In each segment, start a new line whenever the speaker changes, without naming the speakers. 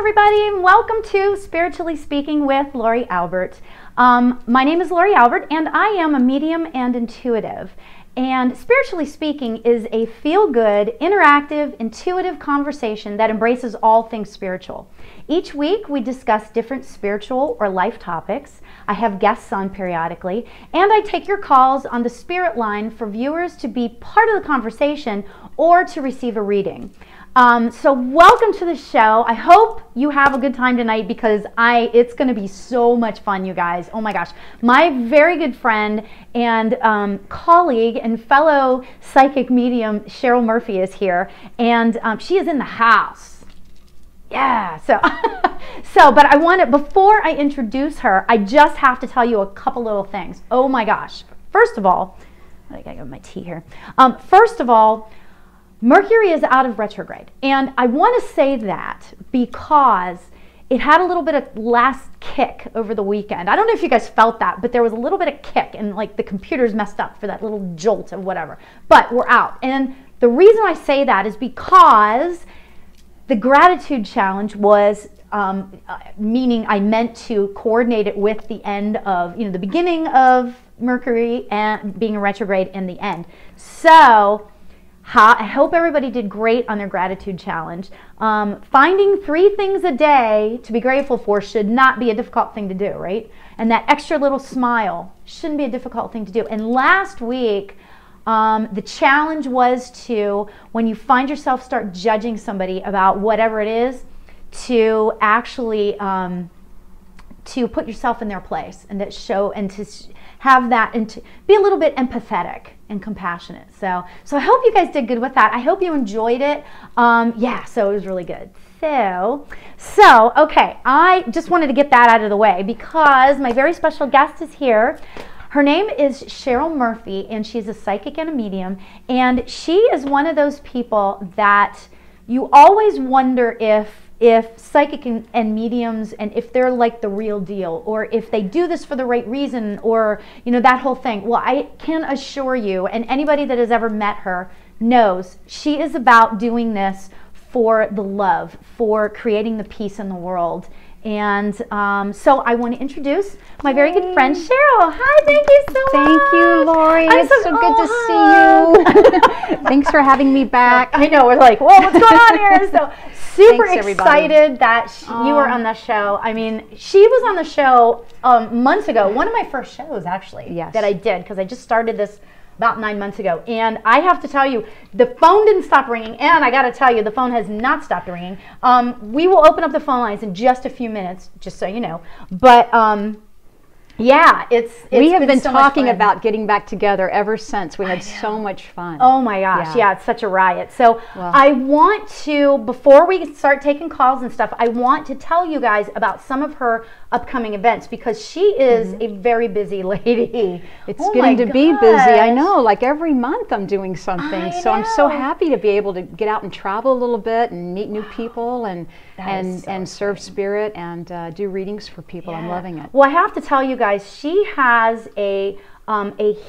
everybody, and welcome to Spiritually Speaking with Lori Albert. My name is Lori Albert, and I am a medium and intuitive. And Spiritually Speaking is a feel-good, interactive, intuitive conversation that embraces all things spiritual. Each week, we discuss different spiritual or life topics. I have guests on periodically, and I take your calls on the spirit line for viewers to be part of the conversation or to receive a reading. So welcome to the show. I hope you have a good time tonight because it's going to be so much fun, you guys. Oh my gosh. My very good friend and colleague and fellow psychic medium, Cheryl Murphy, is here, and she is in the house. Yeah, but I want to, before I introduce her, I just have to tell you a couple little things. Oh my gosh. First of all, I gotta get my tea here. First of all, Mercury is out of retrograde, and I want to say that because it had a little bit of last kick over the weekend. I don't know if you guys felt that, but there was a little bit of kick, and like the computer's messed up for that little jolt of whatever. But we're out, and the reason I say that is because the gratitude challenge was, meaning I meant to coordinate it with the end of, the beginning of Mercury and being in retrograde and the end. So I hope everybody did great on their gratitude challenge. Finding 3 things a day to be grateful for should not be a difficult thing to do, right? And that extra little smile shouldn't be a difficult thing to do. And last week, the challenge was to, when you find yourself start judging somebody about whatever it is, to actually to put yourself in their place and that show and to have that and to be a little bit empathetic and compassionate. So I hope you guys did good with that. I hope you enjoyed it. Yeah, so it was really good. So okay, I just wanted to get that out of the way because my very special guest is here. Her name is Cheryl Murphy, and she's a psychic and a medium, and she is one of those people that you always wonder if psychic and mediums, and if they're like the real deal, or if they do this for the right reason, or that whole thing. Well, I can assure you, and anybody that has ever met her knows, she is about doing this for the love, for creating the peace in the world. And so I want to introduce my very good friend Cheryl. Hi, thank you so much.
Thank you, Lori. It's so good to see you. Thanks for having me back.
I know, we're like, whoa, what's going on here? So super excited that you were on the show. I mean, she was on the show months ago. One of my first shows, actually, that I did, because I just started this about 9 months ago. And I have to tell you, the phone didn't stop ringing, and I got to tell you, the phone has not stopped ringing. We will open up the phone lines in just a few minutes, just so you know. But yeah,
we have been talking about getting back together ever since. We had so much fun.
Oh my gosh, yeah, it's such a riot. So I want to, before we start taking calls and stuff, I want to tell you guys about some of her upcoming events, because she is a very busy lady.
It's getting to be busy. I know, like every month I'm doing something. So I'm so happy to be able to get out and travel a little bit and meet new people and serve spirit and do readings for people. I'm loving it.
Well, I have to tell you guys, she has a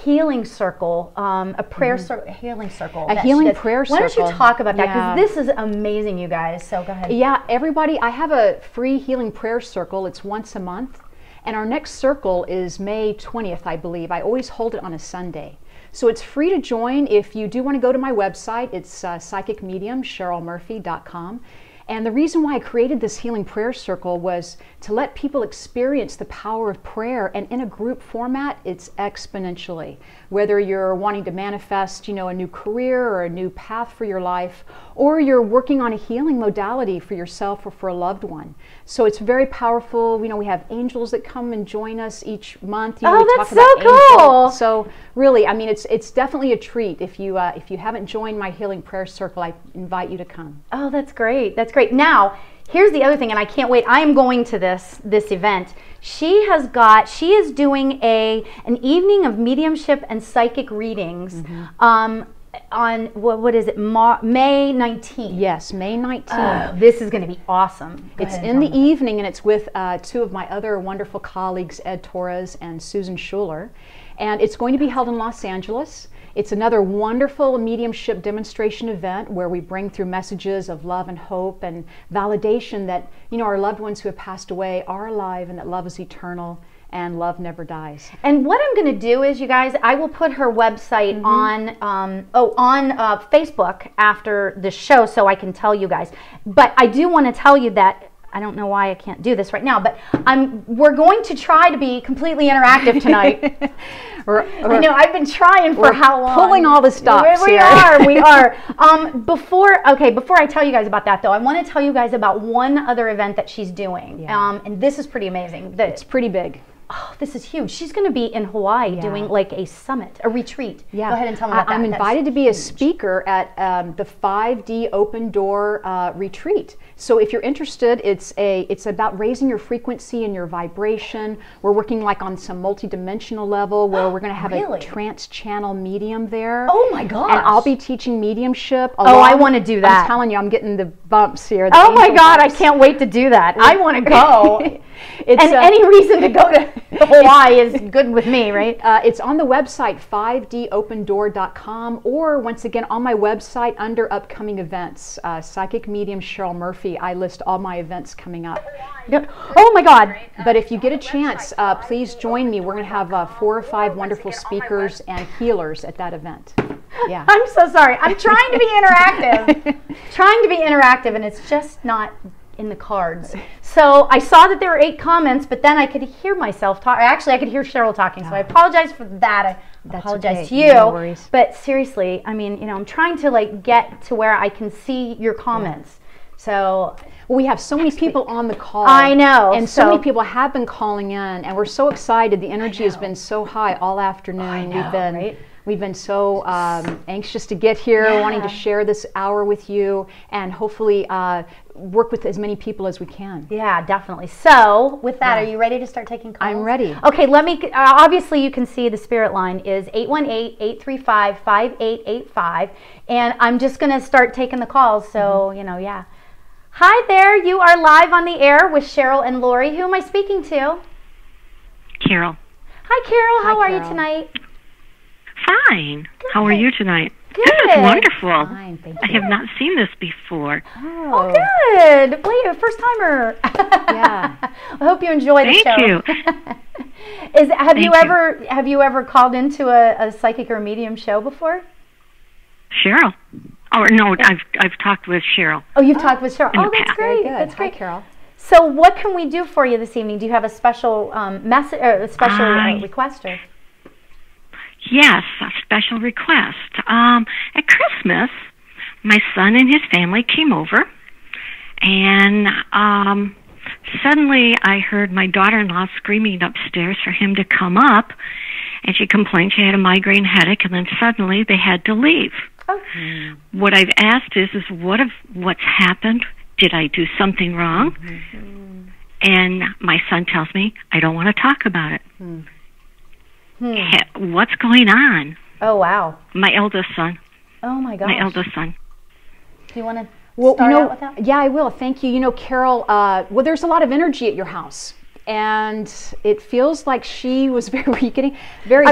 healing circle, a prayer circle, healing circle.
A healing prayer circle.
Why don't you talk about that? Because this is amazing, you guys. So go ahead.
Yeah, everybody, I have a free healing prayer circle. It's once a month. And our next circle is May 20th, I believe. I always hold it on a Sunday. So it's free to join. If you do want to go to my website, it's psychicmedium.CherylMurphy.com. And the reason why I created this healing prayer circle was to let people experience the power of prayer. And in a group format, it's exponentially. Whether you're wanting to manifest, a new career or a new path for your life, or you're working on a healing modality for yourself or for a loved one. So it's very powerful. We have angels that come and join us each month.
That's so cool.
So really, I mean, it's definitely a treat. If you haven't joined my healing prayer circle, I invite you to come.
Oh, that's great. That's great. Now, here's the other thing, and I can't wait. I am going to this event. She is doing an evening of mediumship and psychic readings on what is it, May 19th?
Yes, May 19th.
This is going to be awesome.
It's in the evening, and it's with 2 of my other wonderful colleagues, Ed Torres and Susan Schuler. And it's going to be held in Los Angeles. it's another wonderful mediumship demonstration event where we bring through messages of love and hope and validation that, you know, our loved ones who have passed away are alive and that love is eternal and love never dies.
And what I'm going to do is, you guys, I will put her website on Facebook after the show so I can tell you guys. But I do want to tell you that I don't know why I can't do this right now, but we're going to try to be completely interactive tonight. I know, I've been trying for how long?
Pulling all the stops
we
here.
We are. Before I tell you guys about that, though, I want to tell you guys about one other event that she's doing.
Yeah.
And this is pretty amazing.
It's pretty big.
Oh, this is huge. She's going to be in Hawaii doing like a summit, a retreat.
Yeah.
Go ahead and tell me about that.
I'm invited to be a speaker at the 5D Open Door retreat. So if you're interested, it's about raising your frequency and your vibration. We're working like on some multidimensional level where we're going to have a trance channel medium there.
Oh my gosh.
And I'll be teaching mediumship.
Oh, I want to do that.
I'm telling you, I'm getting the bumps here.
Oh my God, bumps. I can't wait to do that. I want to go. And any reason to go to Hawaii is good with me, right?
It's on the website 5dopendoor.com, or once again on my website under upcoming events, Psychic Medium Cheryl Murphy. I list all my events coming up.
Oh my God.
But if you get a chance, please join me. We're going to have 4 or 5 wonderful speakers and healers at that event. Yeah.
I'm so sorry. I'm trying to be interactive. And it's just not in the cards. So I saw that there were 8 comments, but then I could hear myself talk. Actually, I could hear Cheryl talking, so I apologize for that. I apologize to you.
No worries.
But seriously, I mean, you know, I'm trying to like get to where I can see your comments. So
we have so many people on the call.
I know.
And so many people have been calling in, and we're so excited. The energy has been so high all afternoon.
I know,
We've been so anxious to get here, wanting to share this hour with you, and hopefully work with as many people as we can.
Yeah, definitely. So with that, are you ready to start taking calls?
I'm ready.
Okay, let me, obviously you can see the spirit line is 818-835-5885, and I'm just going to start taking the calls, so, you know, yeah. Hi there, you are live on the air with Cheryl and Lori. Who am I speaking to?
Carol.
Hi, Carol. How are you
Carol.
tonight?
Fine. Good. How are you tonight?
Good.
This is wonderful.
Fine, thank you.
I have not seen this before.
Oh, good. Wait, a first timer.
Yeah.
I hope you enjoy the show.
Thank you.
Have you ever called into a psychic or medium show before?
Cheryl. Oh no, I've talked with Cheryl.
Oh, you've talked with Cheryl.
In the
Oh, that's
past.
great.
Very good.
That's great,
Hi, Carol.
So, what can we do for you this evening? Do you have a special message or a special request? Or?
Yes, a special request. At Christmas, my son and his family came over, and suddenly I heard my daughter-in-law screaming upstairs for him to come up, and she complained she had a migraine headache, and then suddenly they had to leave.
Oh.
What I've asked is what's happened? Did I do something wrong? And my son tells me, I don't want to talk about it. What's going on?
Oh, wow.
My eldest son.
Oh, my gosh.
My eldest son.
Do you want to
start
out with that?
Yeah, I will. Thank you. You know, Carol, well, there's a lot of energy at your house. And it feels like she was very
I'm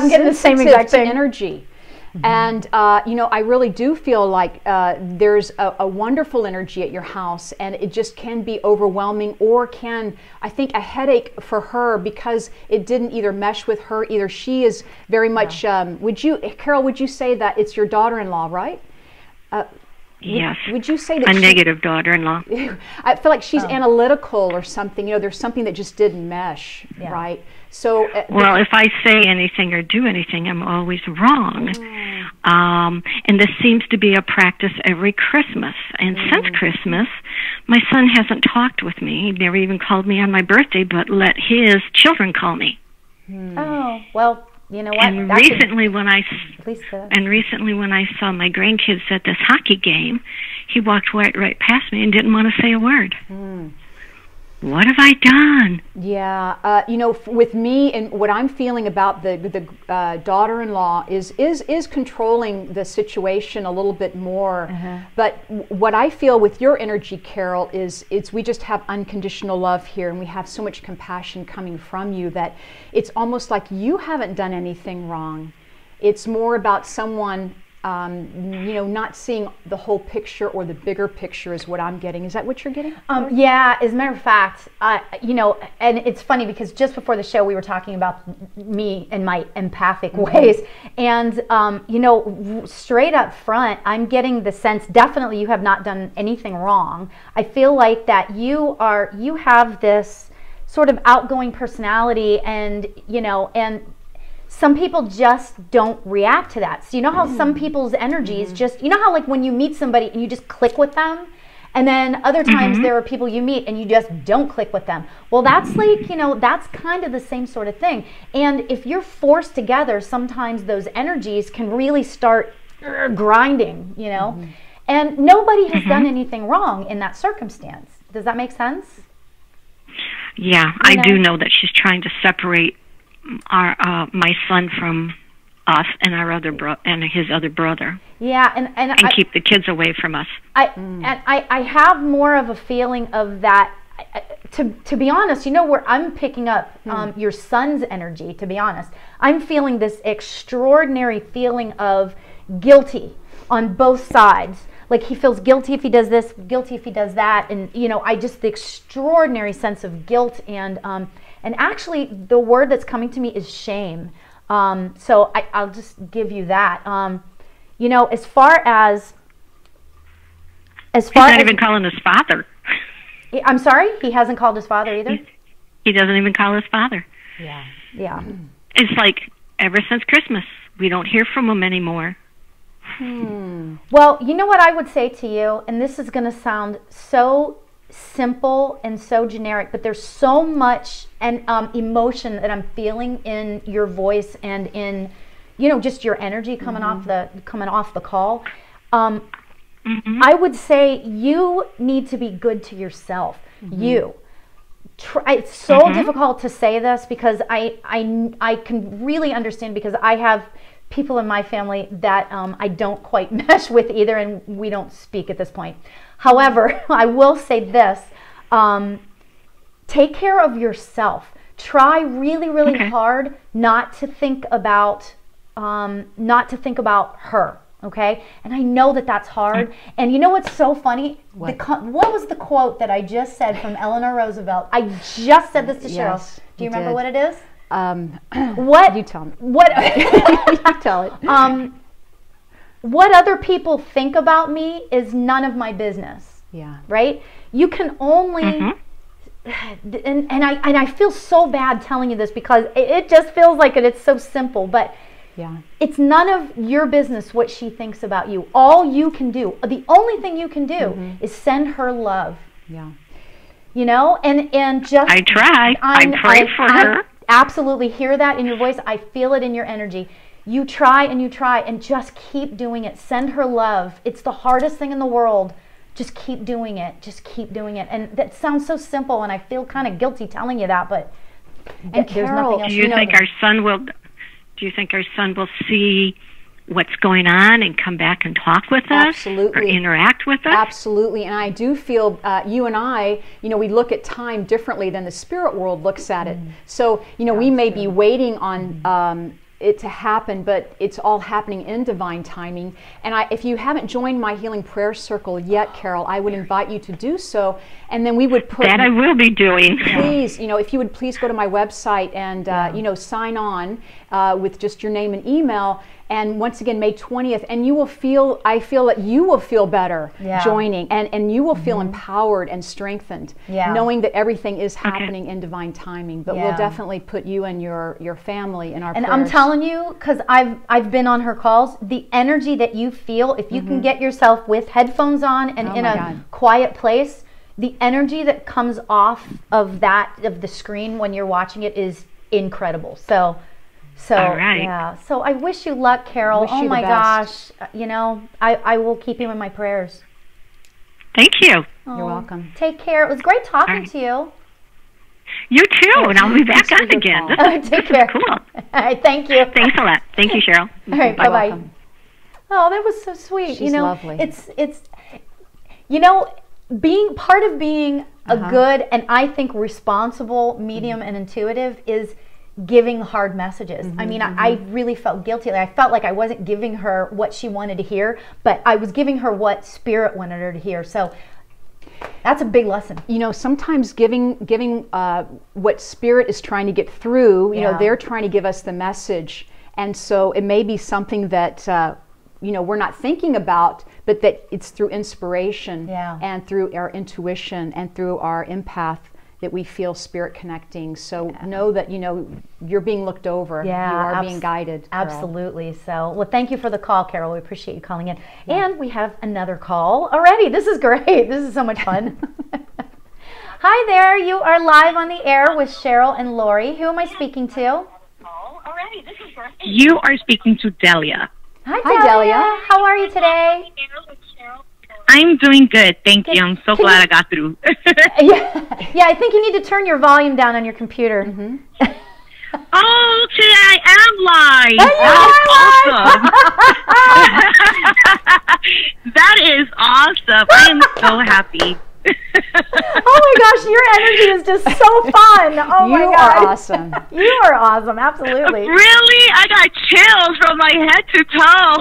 getting the same exact thing.
Energy. And, you know, I really do feel like there's a wonderful energy at your house, and it just can be overwhelming, or I think, a headache for her because it didn't either mesh with her, either she is very much, Carol, would you say that it's your daughter-in-law, right?
Yes.
Would you say that
a negative daughter-in-law?
I feel like she's analytical or something. You know, there's something that just didn't mesh, right? So,
well, if I say anything or do anything, I'm always wrong. And this seems to be a practice every Christmas. And since Christmas, my son hasn't talked with me. He never even called me on my birthday, but let his children call me.
Oh, well. You know what?
And recently, when I saw my grandkids at this hockey game, he walked right past me and didn't want to say a word. What have I done?
Yeah, you know, with me and what I'm feeling about the daughter-in-law is controlling the situation a little bit more. But what I feel with your energy, Carol, is we just have unconditional love here, and we have so much compassion coming from you that it's almost like you haven't done anything wrong. It's more about someone, you know, not seeing the whole picture or the bigger picture is what I'm getting. Is that what you're getting?
Yeah, as a matter of fact, you know, and it's funny because just before the show we were talking about me and my empathic ways, and you know, straight up front, I'm getting the sense definitely you have not done anything wrong. I feel like that you have this sort of outgoing personality, and you know, and some people just don't react to that. So you know how some people's energies just, you know how like when you meet somebody and you just click with them, and then other times there are people you meet and you just don't click with them. Well, that's like, you know, that's kind of the same sort of thing. And if you're forced together, sometimes those energies can really start grinding, you know, and nobody has done anything wrong in that circumstance. Does that make sense?
Yeah, I do know that she's trying to separate my son from us and our other and his other brother.
Yeah, and
keep the kids away from us.
I have more of a feeling of that. To be honest, you know, where I'm picking up your son's energy. To be honest, I'm feeling this extraordinary feeling of guilty on both sides. Like he feels guilty if he does this, guilty if he does that, and you know, the extraordinary sense of guilt and actually the word that's coming to me is shame. So I'll just give you that. You know, as far as
he's not even calling his father.
I'm sorry, he hasn't called his father either.
He doesn't even call his father.
Yeah, yeah.
It's like ever since Christmas, we don't hear from him anymore.
Well, you know what I would say to you, and this is going to sound so simple and so generic, but there's so much emotion that I'm feeling in your voice and in, you know, just your energy coming off the call. I would say you need to be good to yourself. You. It's so difficult to say this because I can really understand, because I have people in my family that I don't quite mesh with either, and we don't speak at this point. However, I will say this, take care of yourself. Try really, really hard not to think about her, okay? And I know that that's hard. And you know what's so funny? What was the quote that I just said from Eleanor Roosevelt? I just said this to Cheryl. Do you remember what it is? What?
You tell me.
What?
You tell it.
What other people think about me is none of my business.
Yeah.
Right? You can only, and I feel so bad telling you this because it just feels like it's so simple, but it's none of your business what she thinks about you. All you can do, the only thing you can do is send her love. Yeah. You know, and just
I try. I pray for her.
Absolutely hear that in your voice. I feel it in your energy. You try and just keep doing it. Send her love. It's the hardest thing in the world. Just keep doing it. Just keep doing it. And that sounds so simple, and I feel kind of guilty telling you that, but
and
there's nothing else.
Do you think our son will? Do you think our son will see what's going on and come back and talk with us?
Absolutely.
Or interact with us?
Absolutely. And I do feel you and I, you know, we look at time differently than the spirit world looks at it. So, you know, we may be waiting on it to happen, but it's all happening in divine timing. And if you haven't joined my healing prayer circle yet, Carol, I would invite you to do so. And then we would put
that I will be doing.
Please, you know, if you would please go to my website and you know, sign on with just your name and email. And once again, May 20th, and you will feel, I feel that you will feel better joining, and you will feel empowered and strengthened, knowing that everything is happening in divine timing. But we'll definitely put you and your family in our prayers.
And I'm telling you, because I've been on her calls, the energy that you feel, if you can get yourself with headphones on and in a quiet place, the energy that comes off of the screen when you're watching it is incredible. So yeah. So I wish you luck, Carol. Oh my gosh. You know, I will keep you in my prayers.
Thank you.
You're welcome.
Take care. It was great talking to you.
You too, and I'll be back on again.
Take care.
Cool.
All right, thank you.
Thanks a lot. Thank you, Cheryl.
All right, bye-bye. Oh, that was so sweet.
She's lovely.
It's you know, being part of being a good and I think responsible medium and intuitive is giving hard messages. I mean, I really felt guilty. I felt like I wasn't giving her what she wanted to hear, but I was giving her what Spirit wanted her to hear. So that's a big lesson.
You know, sometimes giving what Spirit is trying to get through, you know, they're trying to give us the message. And so it may be something that, you know, we're not thinking about, but that it's through inspiration and through our intuition and through our empath that we feel Spirit connecting. So know that, you know, you're being looked over. You are being guided. Carol.
Absolutely. So, well, thank you for the call, Carol. We appreciate you calling in. And we have another call already. This is great. This is so much fun. Hi there. You are live on the air with Cheryl and Lori. Who am I speaking to?
You are speaking to Dahlia.
Hi, Dahlia. How are you today?
I'm doing good, thank you. I'm so glad I got through.
Yeah, I think you need to turn your volume down on your computer.
Oh, today I am live. That's awesome. That is awesome. I am so happy.
Oh my gosh, your energy is just so fun. Oh my God.
You are awesome.
You are awesome, absolutely.
Really? I got chills from my head to toe.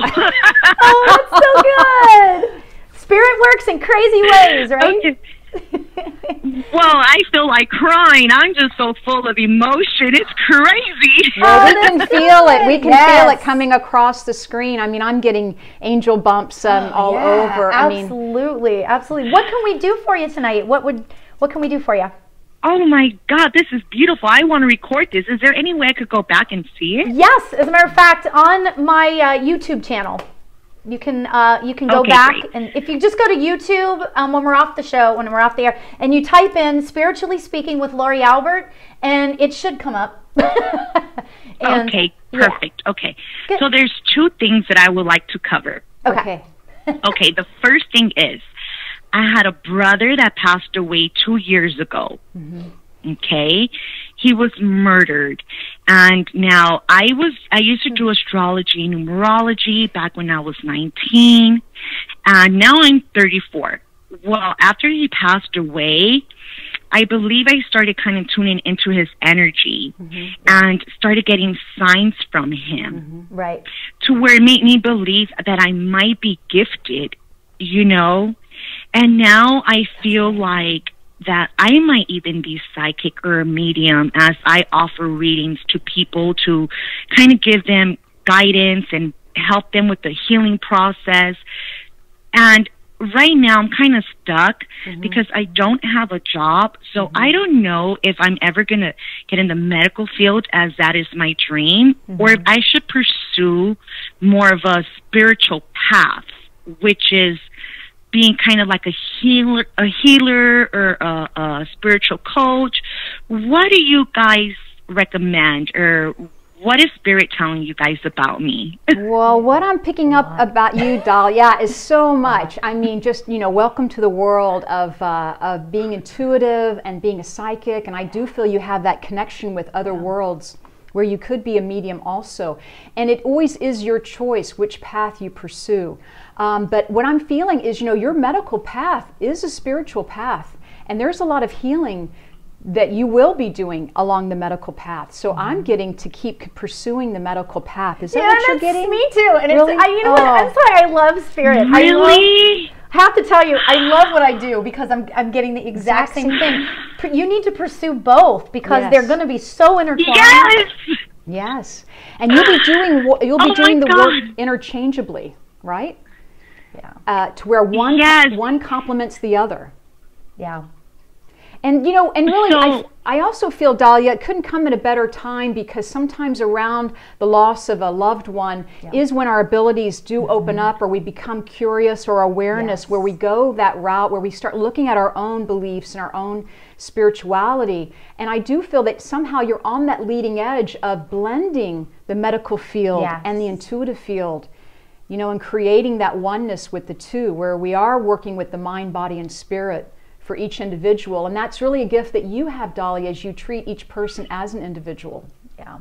Oh, that's so good. Spirit works in crazy ways, right?
Okay. Well, I feel like crying. I'm just so full of emotion. It's crazy.
Well, we can feel it. We can feel it coming across the screen. I mean, I'm getting angel bumps all over.
Absolutely, absolutely. What can we do for you tonight? What can we do for you?
Oh my God, this is beautiful. I want to record this. Is there any way I could go back and see it?
Yes, as a matter of fact, on my YouTube channel. You can go back, and if you just go to YouTube when we're off the show, when we're off the air, and you type in "Spiritually Speaking with Lori Albert," and it should come up.
Okay, perfect. Okay, good. So there's two things that I would like to cover.
Okay.
Okay, the first thing is I had a brother that passed away 2 years ago. Okay, he was murdered, and now I used to do astrology and numerology back when I was 19, and now I'm 34. Well, after he passed away, I believe I started kind of tuning into his energy and started getting signs from him,
right? To
where it made me believe that I might be gifted, you know, and now I feel like that I might even be psychic or a medium, as I offer readings to people to kind of give them guidance and help them with the healing process. And right now I'm kind of stuck because I don't have a job. So I don't know if I'm ever going to get in the medical field, as that is my dream, or if I should pursue more of a spiritual path, which is being kind of like a healer or a spiritual coach. What do you guys recommend, or what is Spirit telling you guys about me?
Well, what I'm picking up about you, Dahlia, is so much. I mean, just, you know, welcome to the world of being intuitive and being a psychic, and I do feel you have that connection with other worlds where you could be a medium also. And it always is your choice which path you pursue. But what I'm feeling is, you know, your medical path is a spiritual path, and there's a lot of healing that you will be doing along the medical path. So I'm getting to keep pursuing the medical path. Is that what you're getting?
Me too. And
really?
You know what? That's why I love Spirit.
Really?
I have to tell you, I love what I do because I'm getting the exact same thing. You need to pursue both because they're going to be so intertwined.
Yes.
Yes. And you'll be doing the work interchangeably, right? Yeah. To where one complements the other.
Yeah.
And, you know, and really, I also feel, Dahlia, it couldn't come at a better time, because sometimes around the loss of a loved one is when our abilities do open up, or we become curious, or awareness, where we go that route, where we start looking at our own beliefs and our own spirituality. And I do feel that somehow you're on that leading edge of blending the medical field and the intuitive field, you know, and creating that oneness with the two, where we are working with the mind, body, and spirit for each individual. And that's really a gift that you have, Dahlia, as you treat each person as an individual.
Yeah.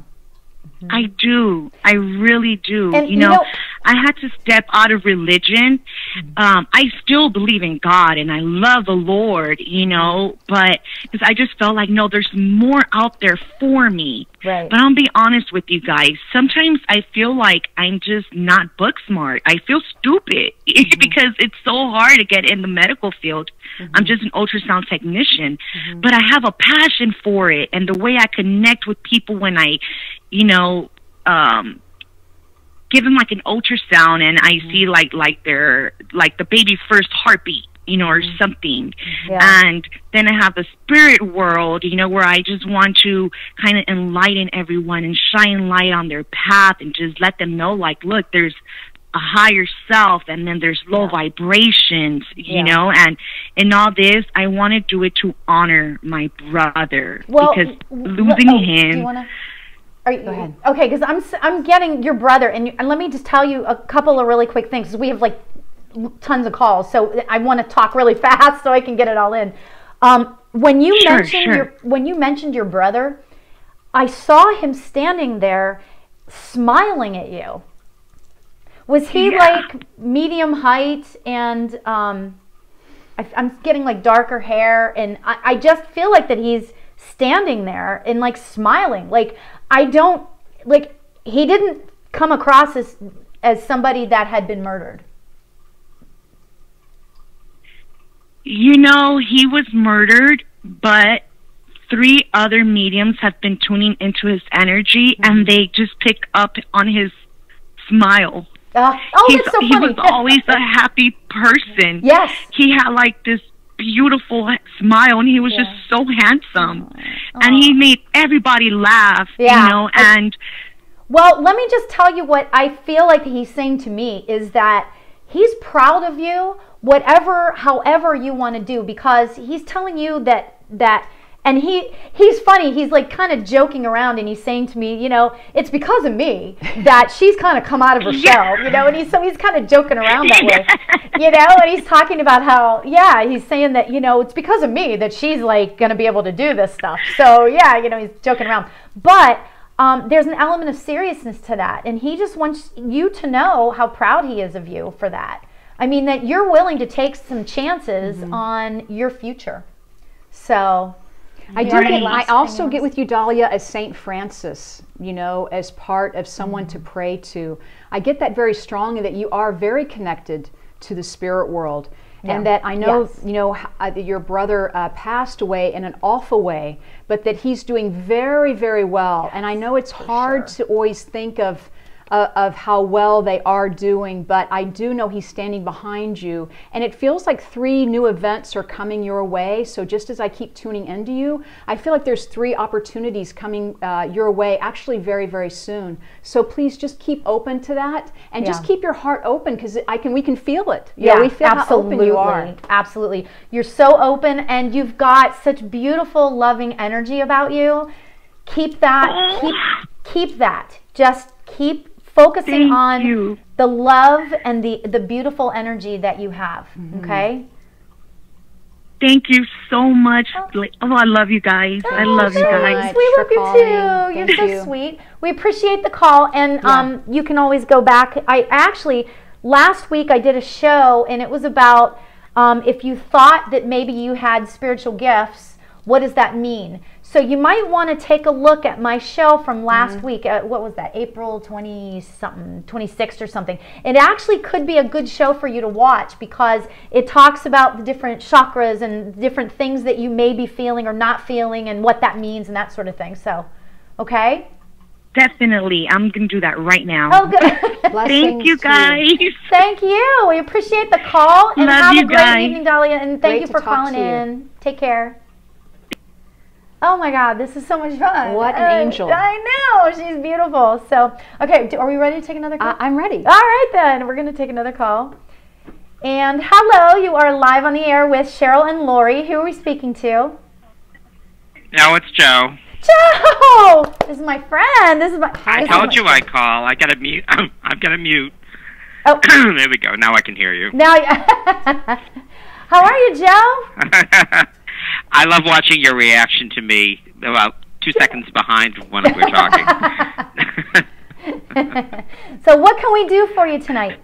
I do. I really do.
And,
you know, I had to step out of religion. I still believe in God and I love the Lord, you know, but because I just felt like, no, there's more out there for me.
Right.
But I'll be honest with you guys. Sometimes I feel like I'm just not book smart. I feel stupid because it's so hard to get in the medical field. I'm just an ultrasound technician, but I have a passion for it, and the way I connect with people when I, you know, give them like an ultrasound and I see like their like the baby's first heartbeat, you know, or something. And then I have the spirit world, you know, where I just want to kind of enlighten everyone and shine light on their path and just let them know, like, look, there's a higher self and then there's low vibrations, you know, and in all this, I want to do it to honor my brother, because losing him.
Do you wanna, go ahead. Okay, because I'm getting your brother, and let me just tell you a couple of really quick things, because we have like tons of calls, so I want to talk really fast so I can get it all in. When you mentioned your brother, I saw him standing there smiling at you. Was he like medium height, and I'm getting like darker hair, and I just feel like that he's standing there and like smiling. Like, I don't, like, he didn't come across as somebody that had been murdered.
You know, he was murdered, but 3 other mediums have been tuning into his energy, and they just pick up on his smile.
That's so funny.
He was always a happy person.
Yes.
He had like this beautiful smile, and he was just so handsome. And he made everybody laugh, you know, and...
Well, let me just tell you what I feel like he's saying to me is that he's proud of you, however you want to do, because he's telling you that and he's funny. He's like kind of joking around, and he's saying to me, you know, it's because of me that she's kind of come out of her shell, you know, and he's kind of joking around that way, you know, and he's talking about how, he's saying that, you know, it's because of me that she's like going to be able to do this stuff. So yeah, you know, he's joking around, but there's an element of seriousness to that, and he just wants you to know how proud he is of you for that. I mean, that you're willing to take some chances on your future. So
I also get with you, Dahlia, as Saint Francis, you know, as part of someone to pray to. I get that very strongly, that you are very connected to the spirit world. And that I know, you know, that your brother passed away in an awful way, but that he's doing very, very well. And I know it's hard to always think of how well they are doing, but I do know he's standing behind you, and it feels like 3 new events are coming your way. So just as I keep tuning into you, I feel like there's 3 opportunities coming your way, actually very, very soon. So please just keep open to that, and just keep your heart open, because we can feel it. You know, we feel how open you are.
Absolutely. You're so open, and you've got such beautiful, loving energy about you. Keep that. Keep that. Just keep focusing on the love and the beautiful energy that you have. Okay?
Thank you so much. Oh, I love you guys. I love you guys.
We love you too. You're so sweet. We appreciate the call, and you can always go back. I actually, last week I did a show, and it was about if you thought that maybe you had spiritual gifts, what does that mean? So you might want to take a look at my show from last week. What was that? April 20-something, 26th or something. It actually could be a good show for you to watch, because it talks about the different chakras and different things that you may be feeling or not feeling, and what that means and that sort of thing. So, okay?
Definitely. I'm going to do that right now.
Oh, good.
Thank you, guys.
Thank you. We appreciate the call. And
love
have
you
a great
guys.
evening, Dahlia. And thank you for calling in. Take care. Oh my God, this is so much fun.
What an angel.
I know, she's beautiful. So, okay, are we ready to take another call?
I'm ready.
All right then, we're going to take another call. And hello, you are live on the air with Cheryl and Lori. Who are we speaking to?
No, it's Joe.
Joe! This is my friend.
I told you I'd call. I got to mute. I've got to mute.
Oh.
There we go. Now I can hear you.
Now, how are you, Joe?
I love watching your reaction to me, about 2 seconds behind when we're talking.
So what can we do for you tonight?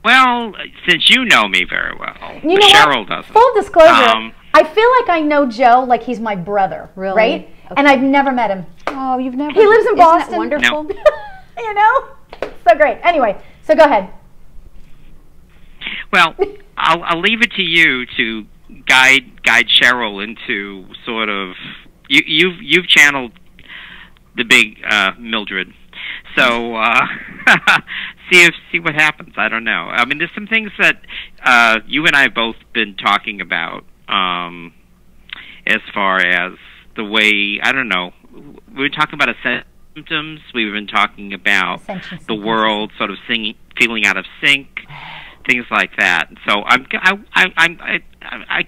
Well, since you know me very well,
You know
Cheryl
what?
doesn't.
Full disclosure, I feel like I know Joe like he's my brother,
Really?
right?
Okay.
And I've never met him.
Oh, you've never.
He lives in
Isn't that
Boston.
wonderful.
No.
You know? So great. Anyway, so go ahead.
Well, I'll leave it to you to guide Cheryl into sort of you've channeled the big Mildred, so see what happens. I don't know. I mean, there's some things that you and I have both been talking about as far as the way, I don't know. We were talking about symptoms. We've been talking about the world sort of feeling out of sync. Things like that. So I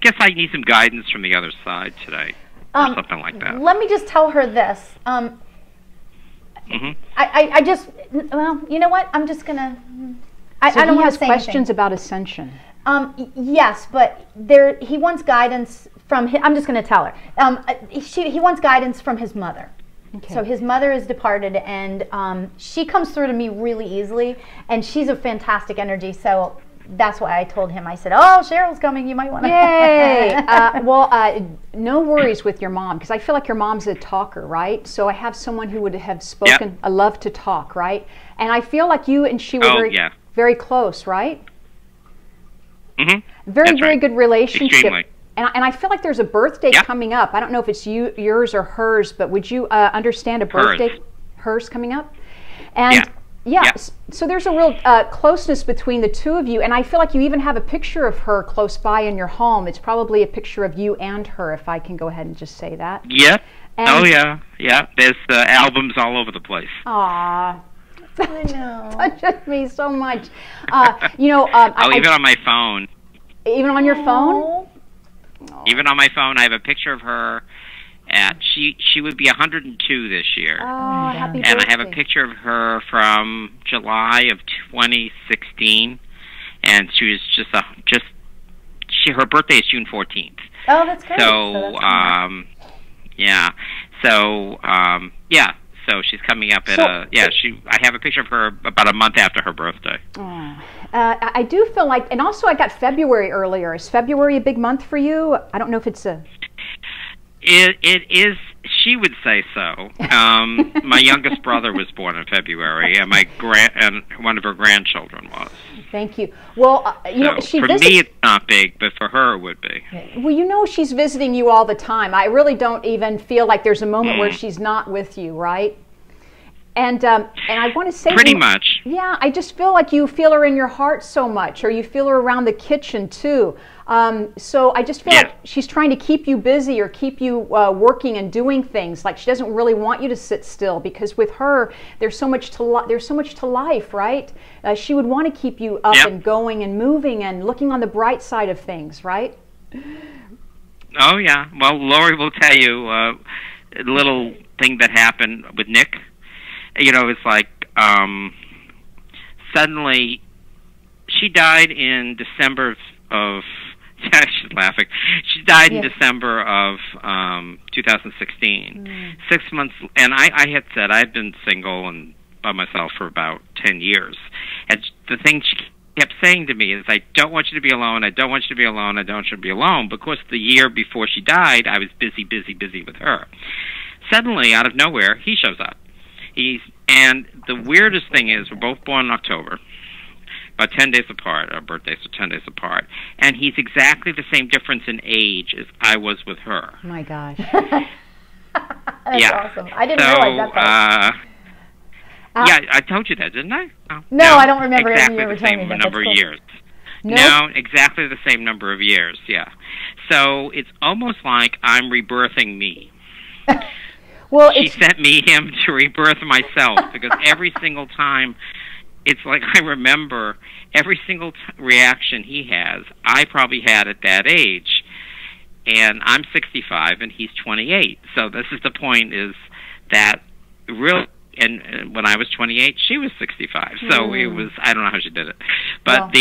guess I need some guidance from the other side today, or something like that.
Let me just tell her this. I just, well, you know what? I'm just gonna. I don't want to say
questions
anything.
about ascension.
Yes, but he wants guidance from. I'm just going to tell her. He wants guidance from his mother.
Okay.
So his mother is departed, and she comes through to me really easily, and she's a fantastic energy. So that's why I told him. I said, "Oh, Cheryl's coming. You might want to."
Yay! No worries with your mom, because I feel like your mom's a talker, right? So I have someone who would have spoken.
Yep.
I love to talk, right? And I feel like you and she were very close, right?
Mm-hmm.
Very
That's right.
Good relationship.
Extremely.
And I feel like there's a birthday coming up. I don't know if it's yours or hers, but would you understand a birthday hers coming up? And so there's a real closeness between the two of you, and I feel like you even have a picture of her close by in your home. It's probably a picture of you and her, if I can go ahead and just say that.
Yep.
And
Yeah. There's albums all over the place.
Aw.
I know.
Touches me so much.
Even on my phone.
Even on your phone?
Even on my phone, I have a picture of her. She would be 102 this year.
Oh, happy birthday.
And I have a picture of her from July of 2016, and she was her birthday is June 14th.
Oh, that's great.
So she's coming up at I have a picture of her about a month after her birthday.
I do feel like, and also I got February earlier. Is February a big month for you? I don't know if it's a...
It is. She would say so. My youngest brother was born in February, and one of her grandchildren was.
Thank you. Well,
for me it's not big, but for her it would be.
Well, she's visiting you all the time. I really don't even feel like there's a moment where she's not with you, right? And I want to say
pretty much.
Yeah, I just feel like you feel her in your heart so much, or you feel her around the kitchen too. So I just feel like she's trying to keep you busy or keep you working and doing things. Like she doesn't really want you to sit still, because with her there's so much to life, right? She would want to keep you up and going and moving and looking on the bright side of things, right?
Oh yeah. Well, Lori will tell you a little thing that happened with Nick. It's like suddenly she died in December of. She's laughing. She died in December of 2016. 6 months, and I had said I've been single and by myself for about 10 years. And the thing she kept saying to me is, I don't want you to be alone. I don't want you to be alone. I don't want you to be alone. Because the year before she died, I was busy with her. Suddenly, out of nowhere, he shows up. And the weirdest thing is, we're both born in October. About 10 days apart. Our birthdays are 10 days apart. And he's exactly the same difference in age as I was with her.
Oh my gosh.
That's awesome. I didn't realize that.
I told you that, didn't I?
No, I don't remember
exactly
you were
the same
telling me that.
number of years.
Nope.
No, exactly the same number of years, yeah. So it's almost like I'm rebirthing me.
Well,
she sent me him to rebirth myself, because every single time, it's like I remember every single reaction he has, I probably had at that age. And I'm 65 and he's 28. So this is the point, is that really, and when I was 28, she was 65. So it was, I don't know how she did it. But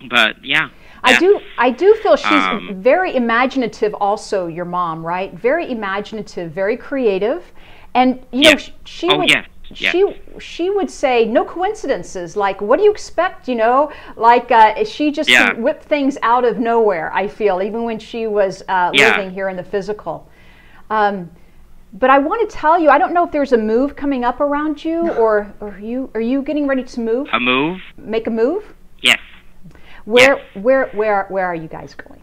but yeah.
I do feel she's very imaginative also, your mom, right? Very imaginative, very creative. And you know, she would,
yes.
she would say no coincidences. Like, what do you expect? You know, like she just can whip things out of nowhere. I feel even when she was living here in the physical. But I want to tell you, I don't know if there's a move coming up around you, or are you getting ready to move?
A move?
Make a move?
Yes.
Where are you guys going?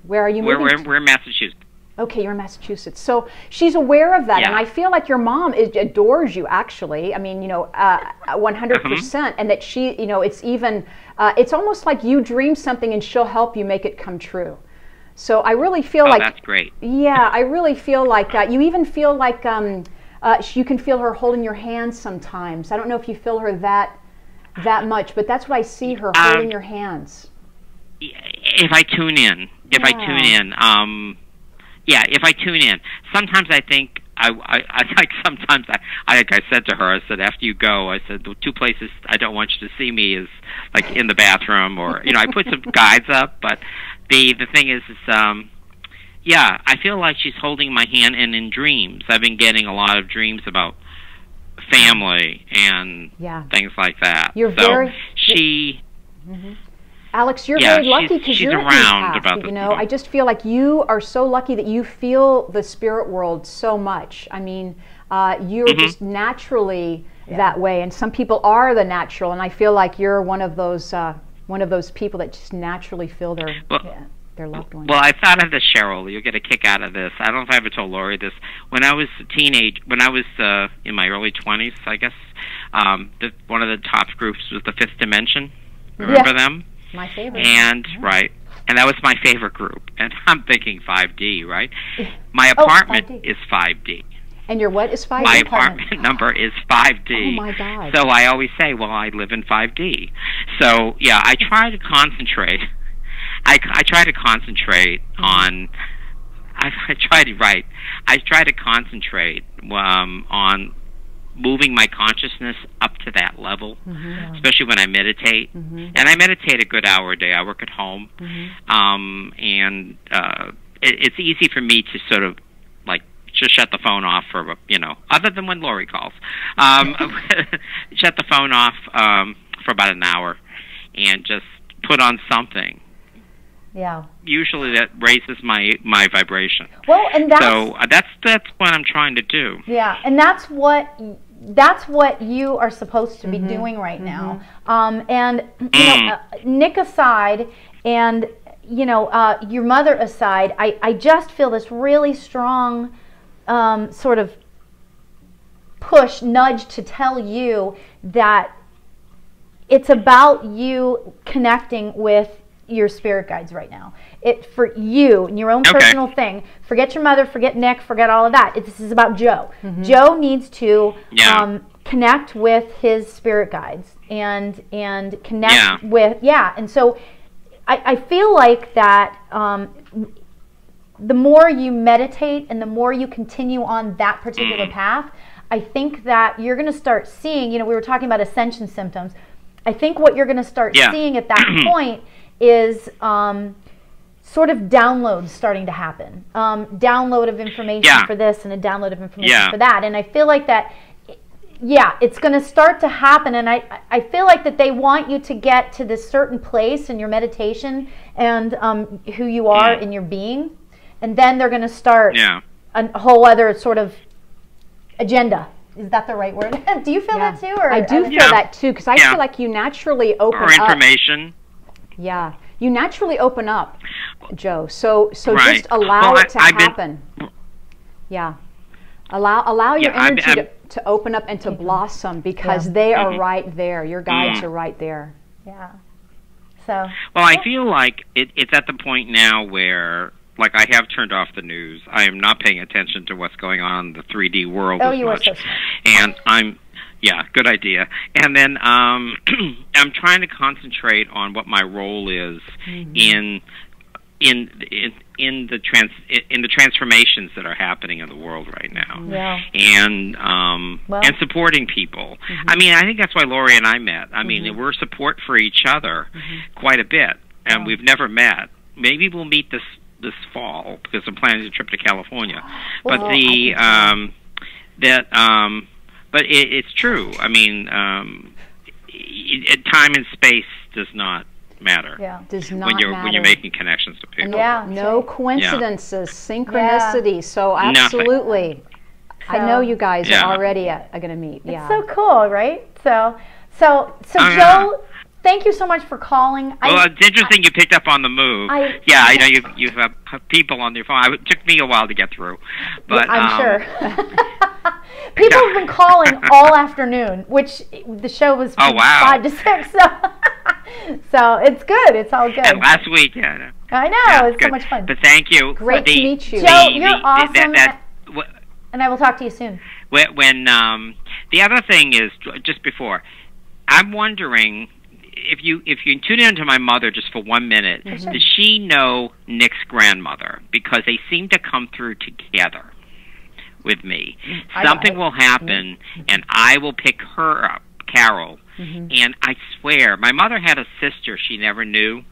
Where are you moving?
We're in Massachusetts.
Okay, you're in Massachusetts. So she's aware of that, and I feel like your mom adores you. Actually, I mean, you know, 100%, and that she, you know, it's even, it's almost like you dream something and she'll help you make it come true. So I really feel like
that's great.
Yeah, I really feel like you even feel like you can feel her holding your hand sometimes. I don't know if you feel her that much, but that's what I see her holding your hands.
If I tune in, if I tune in. Sometimes I think I like. Sometimes like I said to her, I said, after you go, I said the two places I don't want you to see me is like in the bathroom, or you know, I put some guides up, but. The thing is I feel like she's holding my hand, and in dreams, I've been getting a lot of dreams about family and things like that.
Alex, you're very lucky because you're
around about
you know, I just feel like you are so lucky that you feel the spirit world so much. I mean, you're just naturally that way, and some people are the natural, and I feel like you're one of those people that just naturally feel their loved ones.
Well, I thought of this, Cheryl. You'll get a kick out of this. I don't know if I ever told Lori this. When I was when I was in my early 20s, I guess, one of the top groups was the Fifth Dimension. Remember them?
My favorite.
And and that was my favorite group. And I'm thinking 5D, right? My apartment is 5D.
And your what is 5D?
My apartment number is 5D.
Oh my God.
So I always say, well, I live in 5D. So yeah, I try to concentrate. I try to concentrate on. I try to concentrate on moving my consciousness up to that level, especially when I meditate. And I meditate a good hour a day. I work at home, and it's easy for me to sort of like just shut the phone off for, you know, other than when Lori calls, shut the phone off for about an hour and just put on something.
Yeah.
Usually that raises my vibration.
Well, and
that's what I'm trying to do.
Yeah, and that's what you are supposed to be doing right now. And you know, Nick aside, and you know, your mother aside, I just feel this really strong sort of nudge to tell you that it's about you connecting with your spirit guides right now. For you and your own personal thing. Forget your mother, forget Nick, forget all of that. This is about Joe. Joe needs to connect with his spirit guides and connect with and so I feel like that the more you meditate and the more you continue on that particular path, I think that you're going to start seeing, you know, we were talking about ascension symptoms. I think what you're going to start seeing at that point is sort of downloads starting to happen. Download of information for this and a download of information for that. And I feel like that, it's going to start to happen. And I feel like that they want you to get to this certain place in your meditation and who you are in your being. And then they're going to start a whole other sort of agenda. Is that the right word? Do you feel that too? Or
I do feel that too, because I feel like you naturally open up.
Or information.
Yeah, you naturally open up, Joe. So just allow it to happen. Allow your energy to open up and to blossom, because they are right there. Your guides are right there.
Yeah. So.
Well, I feel like it's at the point now where, like, I have turned off the news. I am not paying attention to what's going on in the 3D world as
you
much.
are so smart.
And I'm, good idea. And then I'm trying to concentrate on what my role is in the transformations that are happening in the world right now.
Yeah.
And supporting people. I mean, I think that's why Lori and I met. I mean, we're support for each other quite a bit, and we've never met. Maybe we'll meet this fall, because I'm planning a trip to California. But that but it's true. I mean, time and space does not matter.
Yeah, does not
when you're
matter.
making connections to people.
Yeah,
No coincidences, synchronicity. So absolutely. I know you guys are already going to meet.
It's so cool, right? So Joe, thank you so much for calling.
Well, it's interesting you picked up on the move. I know you have people on your phone. It took me a while to get through, but
I'm sure. People have been calling all afternoon, which the show was from 5 to 6. So it's good. It's all good.
And last week,
I know. It's so much fun.
But thank you.
Great to meet you.
Joe, you're awesome. And I will talk to you soon.
When the other thing is, just before, I'm wondering if you tune into my mother just for 1 minute, does she know Nick's grandmother? Because they seem to come through together with me. Something will happen, and I will pick her up, Carol, and I swear, my mother had a sister she never knew,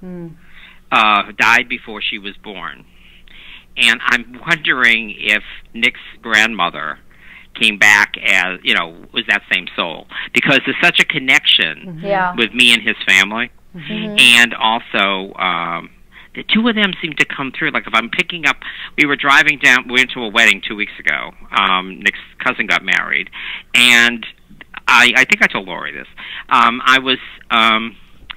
died before she was born. And I'm wondering if Nick's grandmother came back as, was that same soul. Because there's such a connection with me and his family. And also, the two of them seem to come through. Like if I'm picking up, we were driving down, we went to a wedding 2 weeks ago. Nick's cousin got married. And I think I told Lori this. I was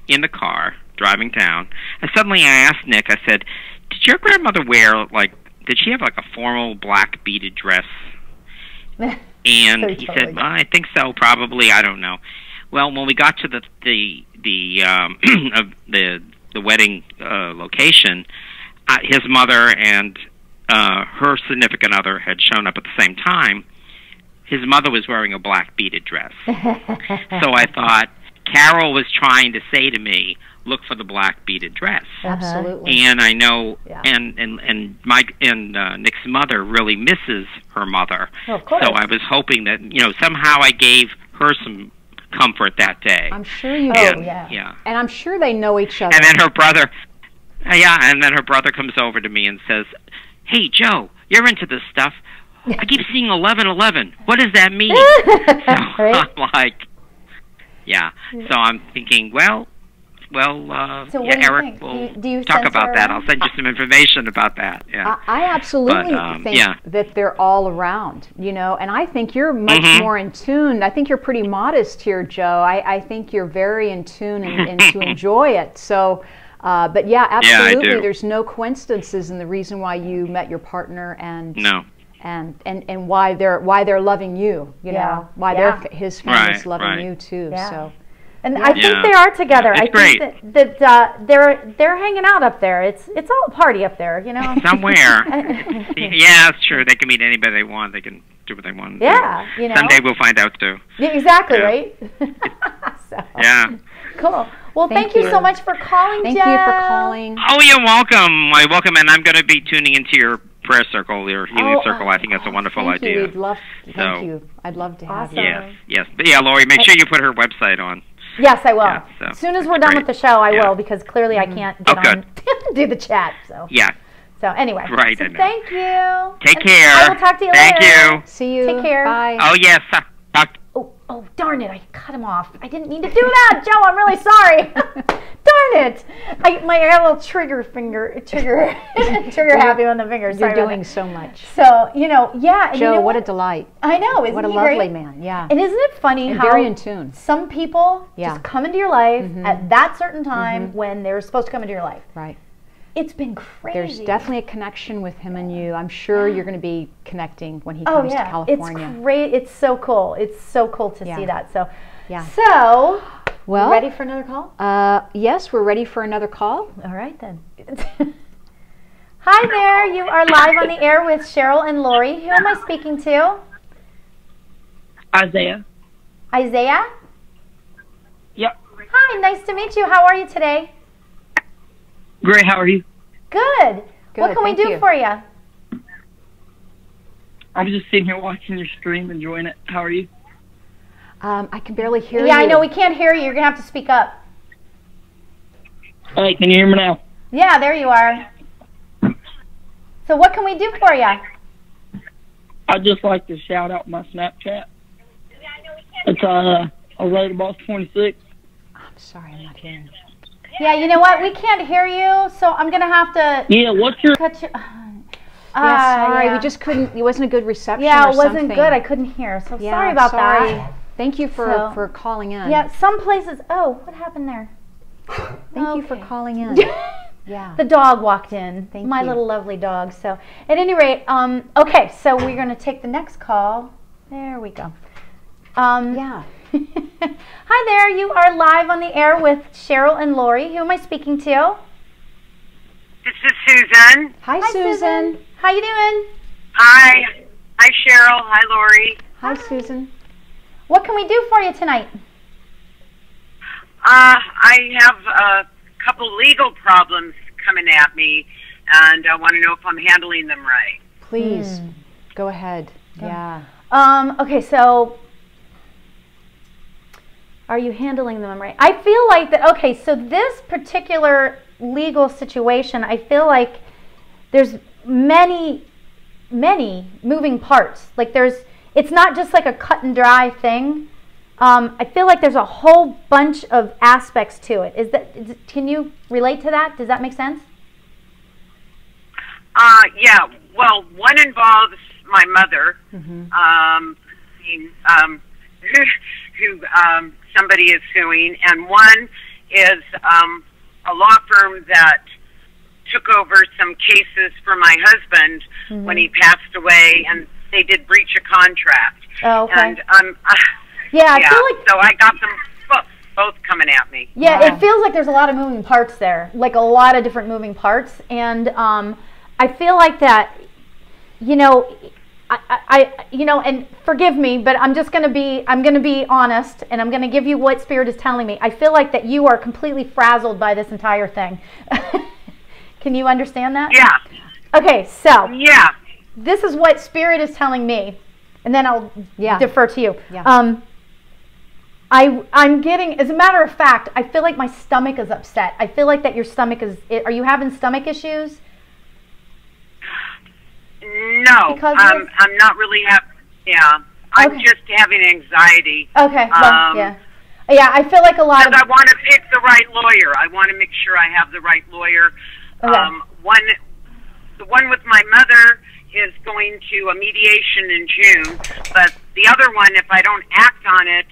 in the car driving down. And suddenly I asked Nick, I said, did your grandmother wear, did she have a formal black beaded dress? And he said, well, I think so, probably, I don't know. Well, when we got to the wedding location, his mother and her significant other had shown up at the same time. His mother was wearing a black beaded dress. So I thought, Carol was trying to say to me, look for the black beaded dress.
Absolutely.
And I know, and Nick's mother really misses her mother.
Oh, of course.
So I was hoping that somehow I gave her some comfort that day.
I'm sure you
did.
Yeah. And I'm sure they know each other.
And then her brother, and then her brother comes over to me and says, "Hey Joe, you're into this stuff. I keep seeing 1111. What does that mean?" So I'm like, So I'm thinking, well,
so
Eric will talk about that. I'll send you some information about that. Yeah,
I absolutely think that they're all around, and I think you're much more in tune. I think you're pretty modest here, Joe. I think you're very in tune and to enjoy it. So, but absolutely,
I do.
There's no coincidences in the reason why you met your partner and why they're loving you. Why his family's loving you too.
Yeah.
So.
And I think they are together. I think that they're hanging out up there. It's all a party up there,
Somewhere. Yeah, it's true. They can meet anybody they want. They can do what they want.
Yeah,
Someday we'll find out too.
Yeah, exactly, right?
Yeah.
Cool. Well, thank you so much for calling,
Thank you for calling.
Oh, you're welcome. You're welcome. And I'm going to be tuning into your prayer circle, your healing circle. I think that's a wonderful idea.
Thank you. I'd love to have you.
Yes. But Lori, make sure you put her website on.
Yes, I will. As soon as we're done with the show, I will, because clearly I can't get on do the chat. So So anyway.
Right.
So thank you.
Take care.
I will talk to you later.
Thank you.
See you.
Take care.
Bye.
Oh yes.
Oh, darn it! I cut him off. I didn't mean to do that, Joe. I'm really sorry. Darn it! I got a little trigger happy on the finger.
You're doing so much.
So and
Joe, what a delight.
I know. Isn't
what a
he
lovely
great?
man. Yeah.
And isn't it funny how
very in tune.
Some people just come into your life at that certain time when they're supposed to come into your life.
Right.
It's been crazy.
There's definitely a connection with him and you. I'm sure you're going to be connecting when he comes to California.
It's great. It's so cool. It's so cool to see that. So,
well,
ready for another call?
Yes, we're ready for another call.
All right, then. Hi there. You are live on the air with Cheryl and Lori. Who am I speaking to?
Isaiah.
Isaiah?
Yep.
Hi, nice to meet you. How are you today?
Great, how are you?
Good. What can we do for you?
I'm just sitting here watching your stream, enjoying it. How are you?
I can barely hear you.
Yeah, I know. We can't hear you. You're going to have to speak up.
All right, can you hear me now?
Yeah, there you are. So what can we do for you?
I'd just like to shout out my Snapchat. It's Boss26.
I'm sorry, I'm not hearing.
Yeah, you know what? We can't hear you, so I'm gonna have to.
Yeah, what's your?
Cut you.
Yeah, sorry,
yeah.
we just couldn't. It wasn't a good reception.
Yeah,
or
it wasn't
something.
good. I couldn't hear. So
Yeah,
sorry about
sorry.
that.
Thank you
So-
for calling in.
Yeah, some places. Oh, what happened there?
Thank you for calling in. Yeah.
The dog walked in.
Thank
My
you.
little lovely dog. So, at any rate, okay. So we're gonna take the next call. There we go.
Yeah.
Hi there. You are live on the air with Cheryl and Lori. Who am I speaking to?
This is Susan.
Hi, Susan.
How you doing?
Hi. Hi, Cheryl. Hi, Lori.
Hi, Susan.
What can we do for you tonight?
I have a couple legal problems coming at me, and I want to know if I'm handling them right.
Please, go ahead. Yeah.
Okay, so are you handling them right? I feel like that, okay, so this particular legal situation, I feel like there's many moving parts. Like it's not just like a cut and dry thing. I feel like there's a whole bunch of aspects to it. Can you relate to that? Does that make sense?
Yeah. Well, one involves my mother, who somebody is suing, and one is a law firm that took over some cases for my husband when he passed away, and they did breach a contract.
Oh, okay.
And
yeah, I feel like
so I got them both coming at me.
yeah,
Wow.
it feels like there's a lot of moving parts there, like a lot of different moving parts, and I feel like that, you know, I you know, and forgive me, but I'm gonna be honest, and I'm gonna give you what Spirit is telling me. I feel like that you are completely frazzled by this entire thing. Can you understand that?
Yeah.
Okay, so
Yeah.
this is what Spirit is telling me, and then I'll defer to you.
Yeah.
I'm getting, as a matter of fact, I feel like my stomach is upset. I feel like that your stomach is, are you having stomach issues?
No,
Because
I'm not really I'm
Okay.
just having anxiety.
Okay, well, yeah. Yeah, I feel like a lot of,
Because I want to pick the right lawyer. I want to make sure I have the right lawyer.
Okay.
The one with my mother is going to a mediation in June, but the other one, if I don't act on it,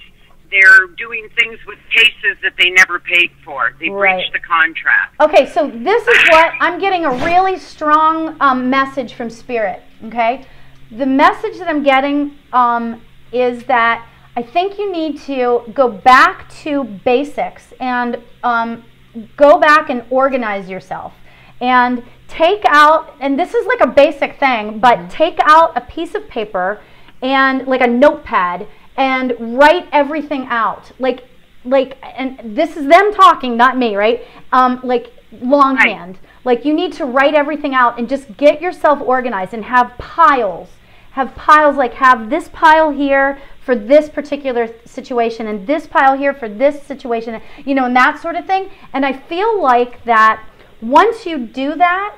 they're doing things with cases that they never paid for. They breached the contract.
okay, so this is what, I'm getting a really strong message from Spirit, okay? The message that I'm getting is that I think you need to go back to basics and go back and organize yourself. And take out, and this is like a basic thing, but take out a piece of paper and like a notepad and write everything out. Like, and this is them talking, not me, right? Like longhand. Right. Like you need to write everything out and just get yourself organized and have piles. Have piles, like have this pile here for this particular situation and this pile here for this situation, you know, and that sort of thing. And I feel like that once you do that,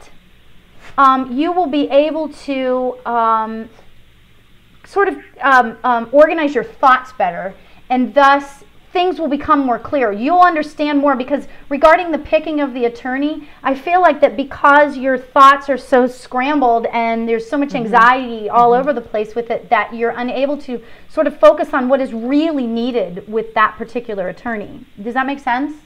you will be able to sort of organize your thoughts better, and thus things will become more clear. You'll understand more, because regarding the picking of the attorney, I feel like that because your thoughts are so scrambled and there's so much anxiety all over the place with it, that you're unable to sort of focus on what is really needed with that particular attorney. Does that make sense?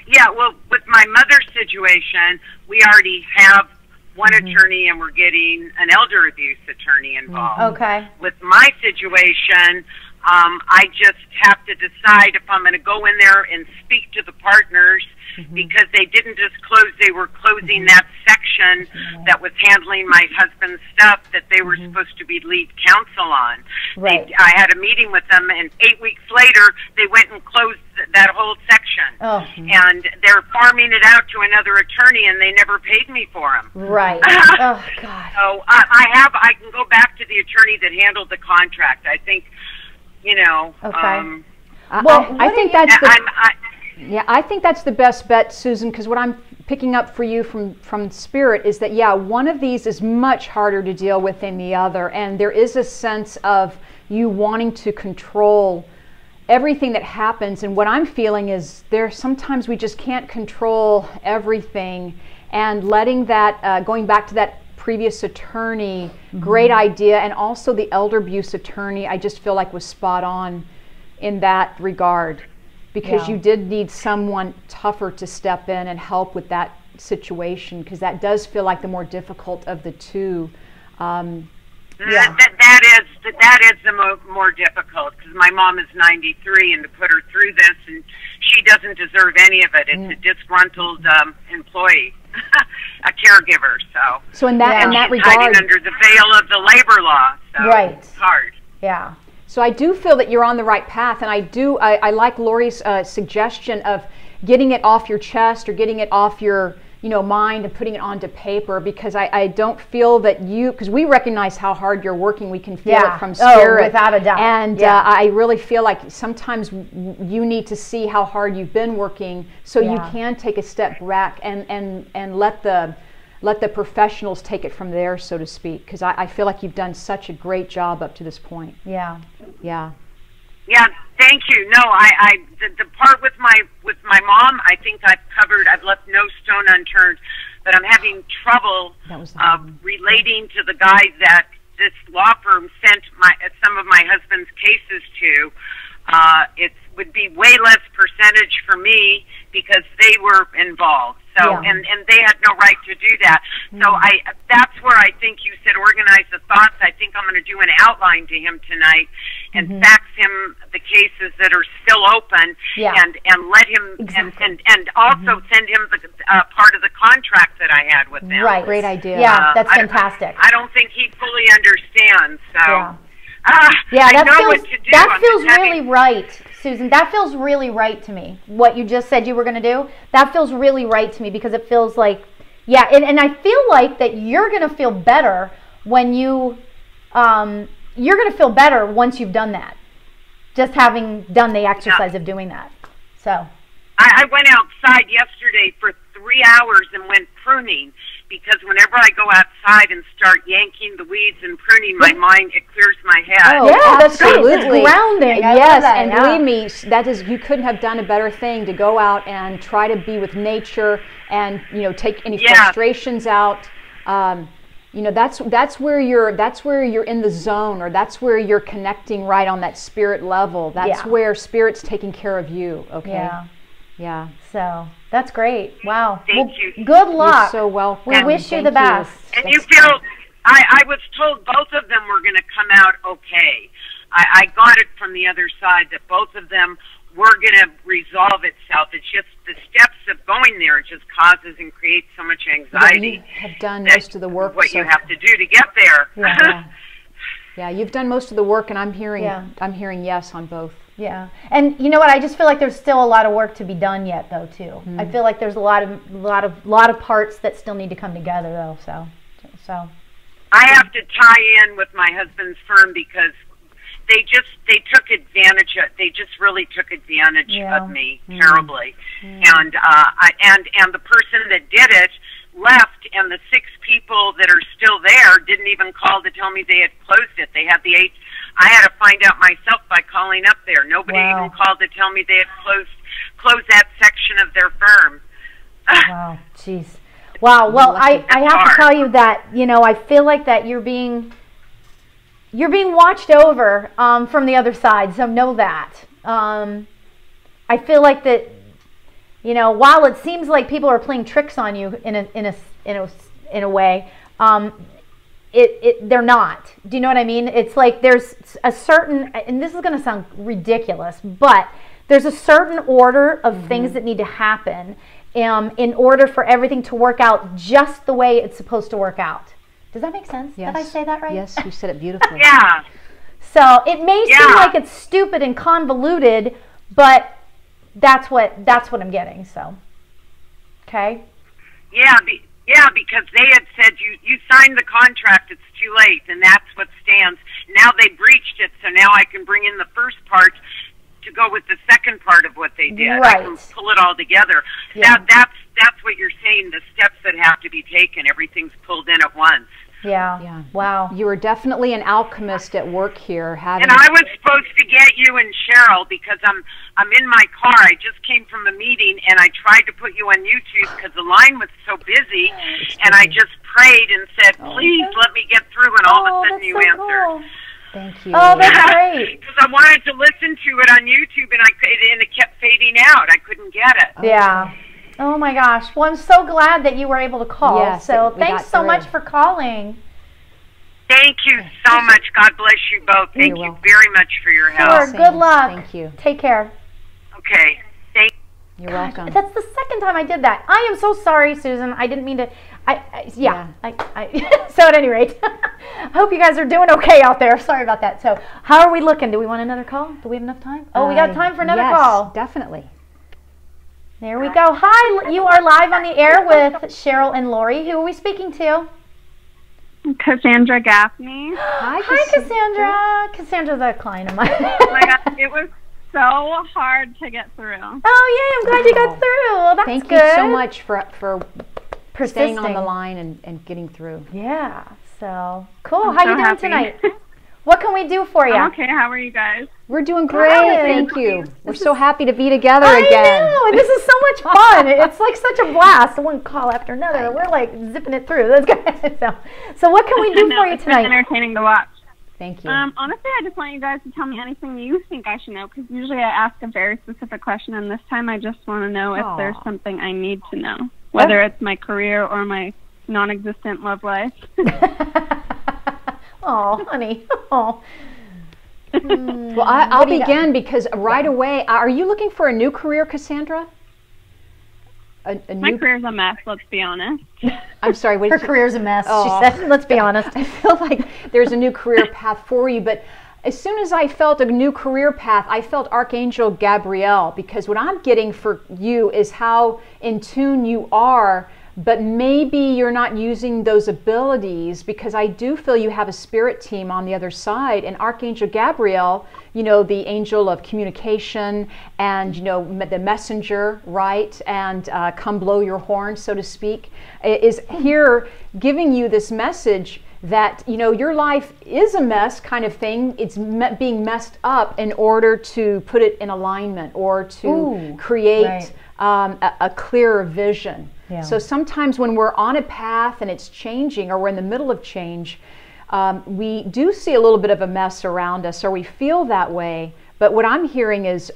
Yeah, well, with my mother's situation, we already have one attorney, and we're getting an elder abuse attorney involved.
Okay.
With my situation, I just have to decide if I'm going to go in there and speak to the partners, because they didn't disclose they were closing that section that was handling my husband's stuff that they were supposed to be lead counsel on.
Right.
I had a meeting with them, and 8 weeks later, they went and closed that whole section.
Oh.
And they're farming it out to another attorney, and they never paid me for them.
Right. Oh, God.
So I can go back to the attorney that handled the contract. I think, you know.
Okay.
I think that's the,
I
I think that's the best bet, Susan, because what I'm picking up for you from Spirit is that, yeah, one of these is much harder to deal with than the other, and there is a sense of you wanting to control everything that happens. And what I'm feeling is sometimes we just can't control everything, and letting that, going back to that previous attorney, great idea, and also the elder abuse attorney, I just feel like was spot on in that regard. Because you did need someone tougher to step in and help with that situation, because that does feel like the more difficult of the two.
That is the more difficult, because my mom is 93, and to put her through this, and she doesn't deserve any of it. It's a disgruntled employee, a caregiver. So
in that
she's
regard,
hiding under the veil of the labor law. So it's hard.
Yeah.
So I do feel that you're on the right path, and I like Lori's suggestion of getting it off your chest or getting it off your mind and putting it onto paper, because I don't feel that because we recognize how hard you're working. We can feel it from Spirit.
Oh, without a doubt.
And I really feel like sometimes you need to see how hard you've been working, so you can take a step back and let the professionals take it from there, so to speak, because I feel like you've done such a great job up to this point.
Yeah.
Yeah.
Yeah, thank you. No, the part with my mom, I think I've covered. I've left no stone unturned, but I'm having trouble relating to the guy that this law firm sent some of my husband's cases to. It would be way less percentage for me because they were involved. So and they had no right to do that. So that's where I think you said organize the thoughts. I think I'm going to do an outline to him tonight and fax him the cases that are still open and let him and also send him the part of the contract that I had with them.
Right.
Great idea.
Yeah, that's fantastic.
I don't think he fully understands. So
that feels really right, Susan. That feels really right to me. What you just said you were going to do, that feels really right to me, because it feels like, and I feel like that you're going to feel better when you're going to feel better once you've done that, just having done the exercise of doing that. So
I went outside yesterday for 3 hours and went pruning, because whenever I go outside and start yanking the weeds and pruning my mind, it clears my head.
Oh, yeah, that's
absolutely. It's grounding.
Yes, and believe me, that is, you couldn't have done a better thing to go out and try to be with nature and take any frustrations out. That's where you're in the zone, or that's where you're connecting right on that spirit level. That's where Spirit's taking care of you. Okay. Yeah.
So that's great. Wow.
Thank you.
Good luck.
You're so welcome.
We wish you the best.
And you feel, I was told both of them were going to come out okay. I got it from the other side that both of them were going to resolve itself. It's just the steps of going there. It just causes and creates so much anxiety.
You have done most of the work.
What you have to do to get there.
Yeah, you've done most of the work, and I'm hearing yes on both.
Yeah, and you know what? I just feel like there's still a lot of work to be done yet, though. Too. I feel like there's a lot of parts that still need to come together, though. So. I
have to tie in with my husband's firm, because they took advantage. They just really took advantage of me terribly, and the person that did it left, and the 6 people that are still there didn't even call to tell me they had closed it. They had I had to find out myself by calling up there. Nobody even called to tell me they had closed that section of their firm.
Wow, jeez. Wow. Well, I have to tell you that I feel like that you're being watched over from the other side. So know that. I feel like that. While it seems like people are playing tricks on you in a way, they're not. Do you know what I mean? It's like there's a certain, and this is going to sound ridiculous, but there's a certain order of things that need to happen in order for everything to work out just the way it's supposed to work out. Does that make sense?
Yes.
Did I say that right?
Yes, you said it beautifully.
Yeah.
So it may seem like it's stupid and convoluted, but that's what I'm getting. So, okay.
Yeah, because they had said you signed the contract. It's too late, and that's what stands. Now they breached it, so now I can bring in the first part to go with the second part of what they did.
Right.
I can pull it all together.
Yeah.
that's what you're saying, the steps that have to be taken. Everything's pulled in at once.
Yeah. Wow.
You are definitely an alchemist at work here.
And I was supposed to get you and Cheryl because I'm in my car. I just came from a meeting, and I tried to put you on YouTube because the line was so busy, and I just prayed and said, please let me get through, and all of a sudden you answered.
Cool.
Thank you.
Oh, that's great.
Because I wanted to listen to it on YouTube, and it kept fading out. I couldn't get it.
Yeah. Oh my gosh. Well, I'm so glad that you were able to call.
Yes,
so thanks so much for calling.
Thank you so much. God bless you both. Thank you very much for your help.
Sure. Good luck.
Thank you.
Take care.
Okay. Thank you.
You're welcome.
That's the second time I did that. I am so sorry, Susan. I didn't mean to. So at any rate, I hope you guys are doing okay out there. Sorry about that. So how are we looking? Do we want another call? Do we have enough time? Oh, we got time for another call.
Definitely.
There we go. Hi, you are live on the air with Cheryl and Lori. Who are we speaking to?
Cassandra Gaffney.
Hi, Cassandra. Cassandra's a client of mine.
Oh my God, it was so hard to get through.
Oh, yay, I'm glad you got through. Well, that's
Thank
good.
you so much for
persisting
staying on the line and getting through.
Yeah, so cool.
I'm
How
so
you doing
happy.
tonight? What can we do for you?
I'm okay. How are you guys?
We're doing great. Thank you. We're so happy to be together
I
again.
know, and this is so much fun. It's like such a blast. One call after another. We're like zipping it through. That's good. So what can we do for you
It's
tonight?
been entertaining to watch.
Thank you.
Honestly, I just want you guys to tell me anything you think I should know, because usually I ask a very specific question, and this time I just want to know if there's something I need to know, whether it's my career or my non-existent love life.
Oh, honey. Oh.
Well, I'll begin because right away, are you looking for a new career, Cassandra?
My career's a mess, let's be honest.
I'm sorry.
Her career's a mess, she said. Let's be honest.
I feel like there's a new career path for you, but as soon as I felt a new career path, I felt Archangel Gabriel, because what I'm getting for you is how in tune you are, but maybe you're not using those abilities, because I do feel you have a spirit team on the other side. And Archangel Gabriel, you know, the angel of communication and, you know, the messenger, right? And come blow your horn, so to speak, is here giving you this message that, you know, your life is a mess kind of thing. It's being messed up in order to put it in alignment or to create a clearer vision. Yeah. So sometimes when we're on a path and it's changing, or we're in the middle of change, we do see a little bit of a mess around us, or we feel that way. But what I'm hearing is,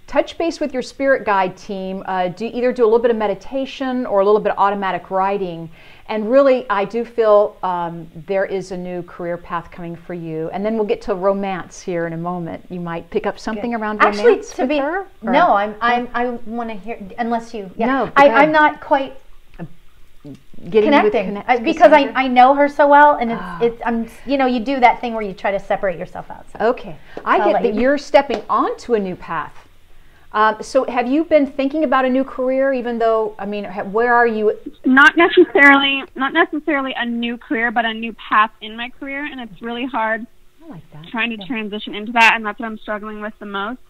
touch base with your spirit guide team. Either do a little bit of meditation or a little bit of automatic writing. And really, I do feel there is a new career path coming for you. And then we'll get to romance here in a moment. You might pick up something around romance.
Actually,
with her?
No, I want to hear, unless you,
No,
I'm not quite connecting because I know her so well, and I'm, you know, you do that thing where you try to separate yourself out. So.
Okay, I get that you're stepping onto a new path. So have you been thinking about a new career, even though, I mean, where are you?
Not necessarily a new career, but a new path in my career, and it's really hard trying to transition into that, and that's what I'm struggling with the most.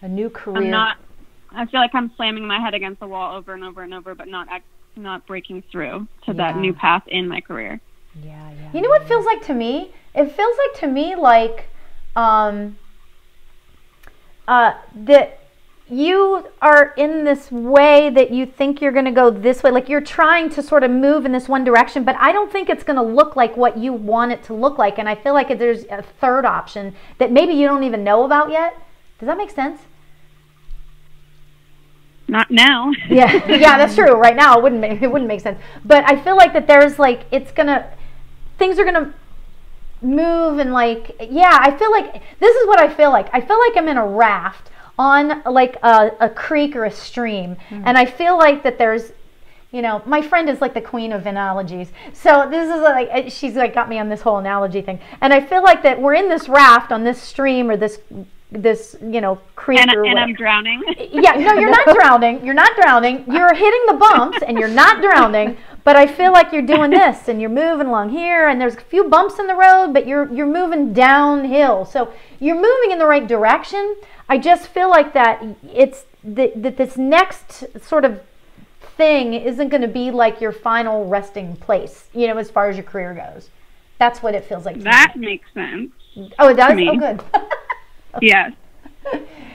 A new career.
I feel like I'm slamming my head against the wall over and over and over, but not breaking through to that new path in my career.
Yeah.
You know what it feels like to me? It feels like to me like that you are in this way that you think you're going to go this way, like you're trying to sort of move in this one direction, but I don't think it's going to look like what you want it to look like. And I feel like there's a third option that maybe you don't even know about yet. Does that make sense?
Not now.
Yeah, that's true. Right now it wouldn't make sense. But I feel like that there's like things are gonna move, and like, I feel like this is what I feel like. I feel like I'm in a raft on like a creek or a stream, and I feel like that there's, you know, my friend is like the queen of analogies. So this is like, she's like got me on this whole analogy thing, and I feel like that we're in this raft on this stream or this you know, creek or whatever.
And I'm drowning.
Yeah, no, you're not drowning. You're not drowning. You're hitting the bumps and you're not drowning. But I feel like you're doing this and you're moving along here, and there's a few bumps in the road, but you're moving downhill. So you're moving in the right direction. I just feel like that that this next sort of thing isn't going to be like your final resting place, you know, as far as your career goes. That's what it feels like.
That makes sense.
Oh, it does? Oh, good.
Yes.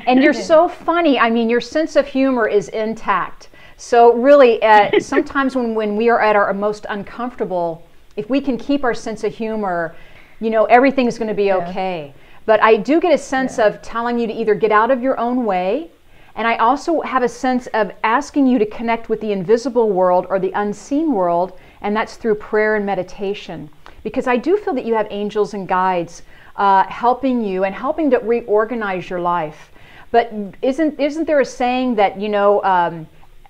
And you're so funny. I mean, your sense of humor is intact. So really, sometimes when we are at our most uncomfortable, if we can keep our sense of humor, you know, everything's going to be okay. But I do get a sense of telling you to either get out of your own way, and I also have a sense of asking you to connect with the invisible world or the unseen world, and that's through prayer and meditation. Because I do feel that you have angels and guides helping you and helping to reorganize your life. But isn't there a saying that, you know,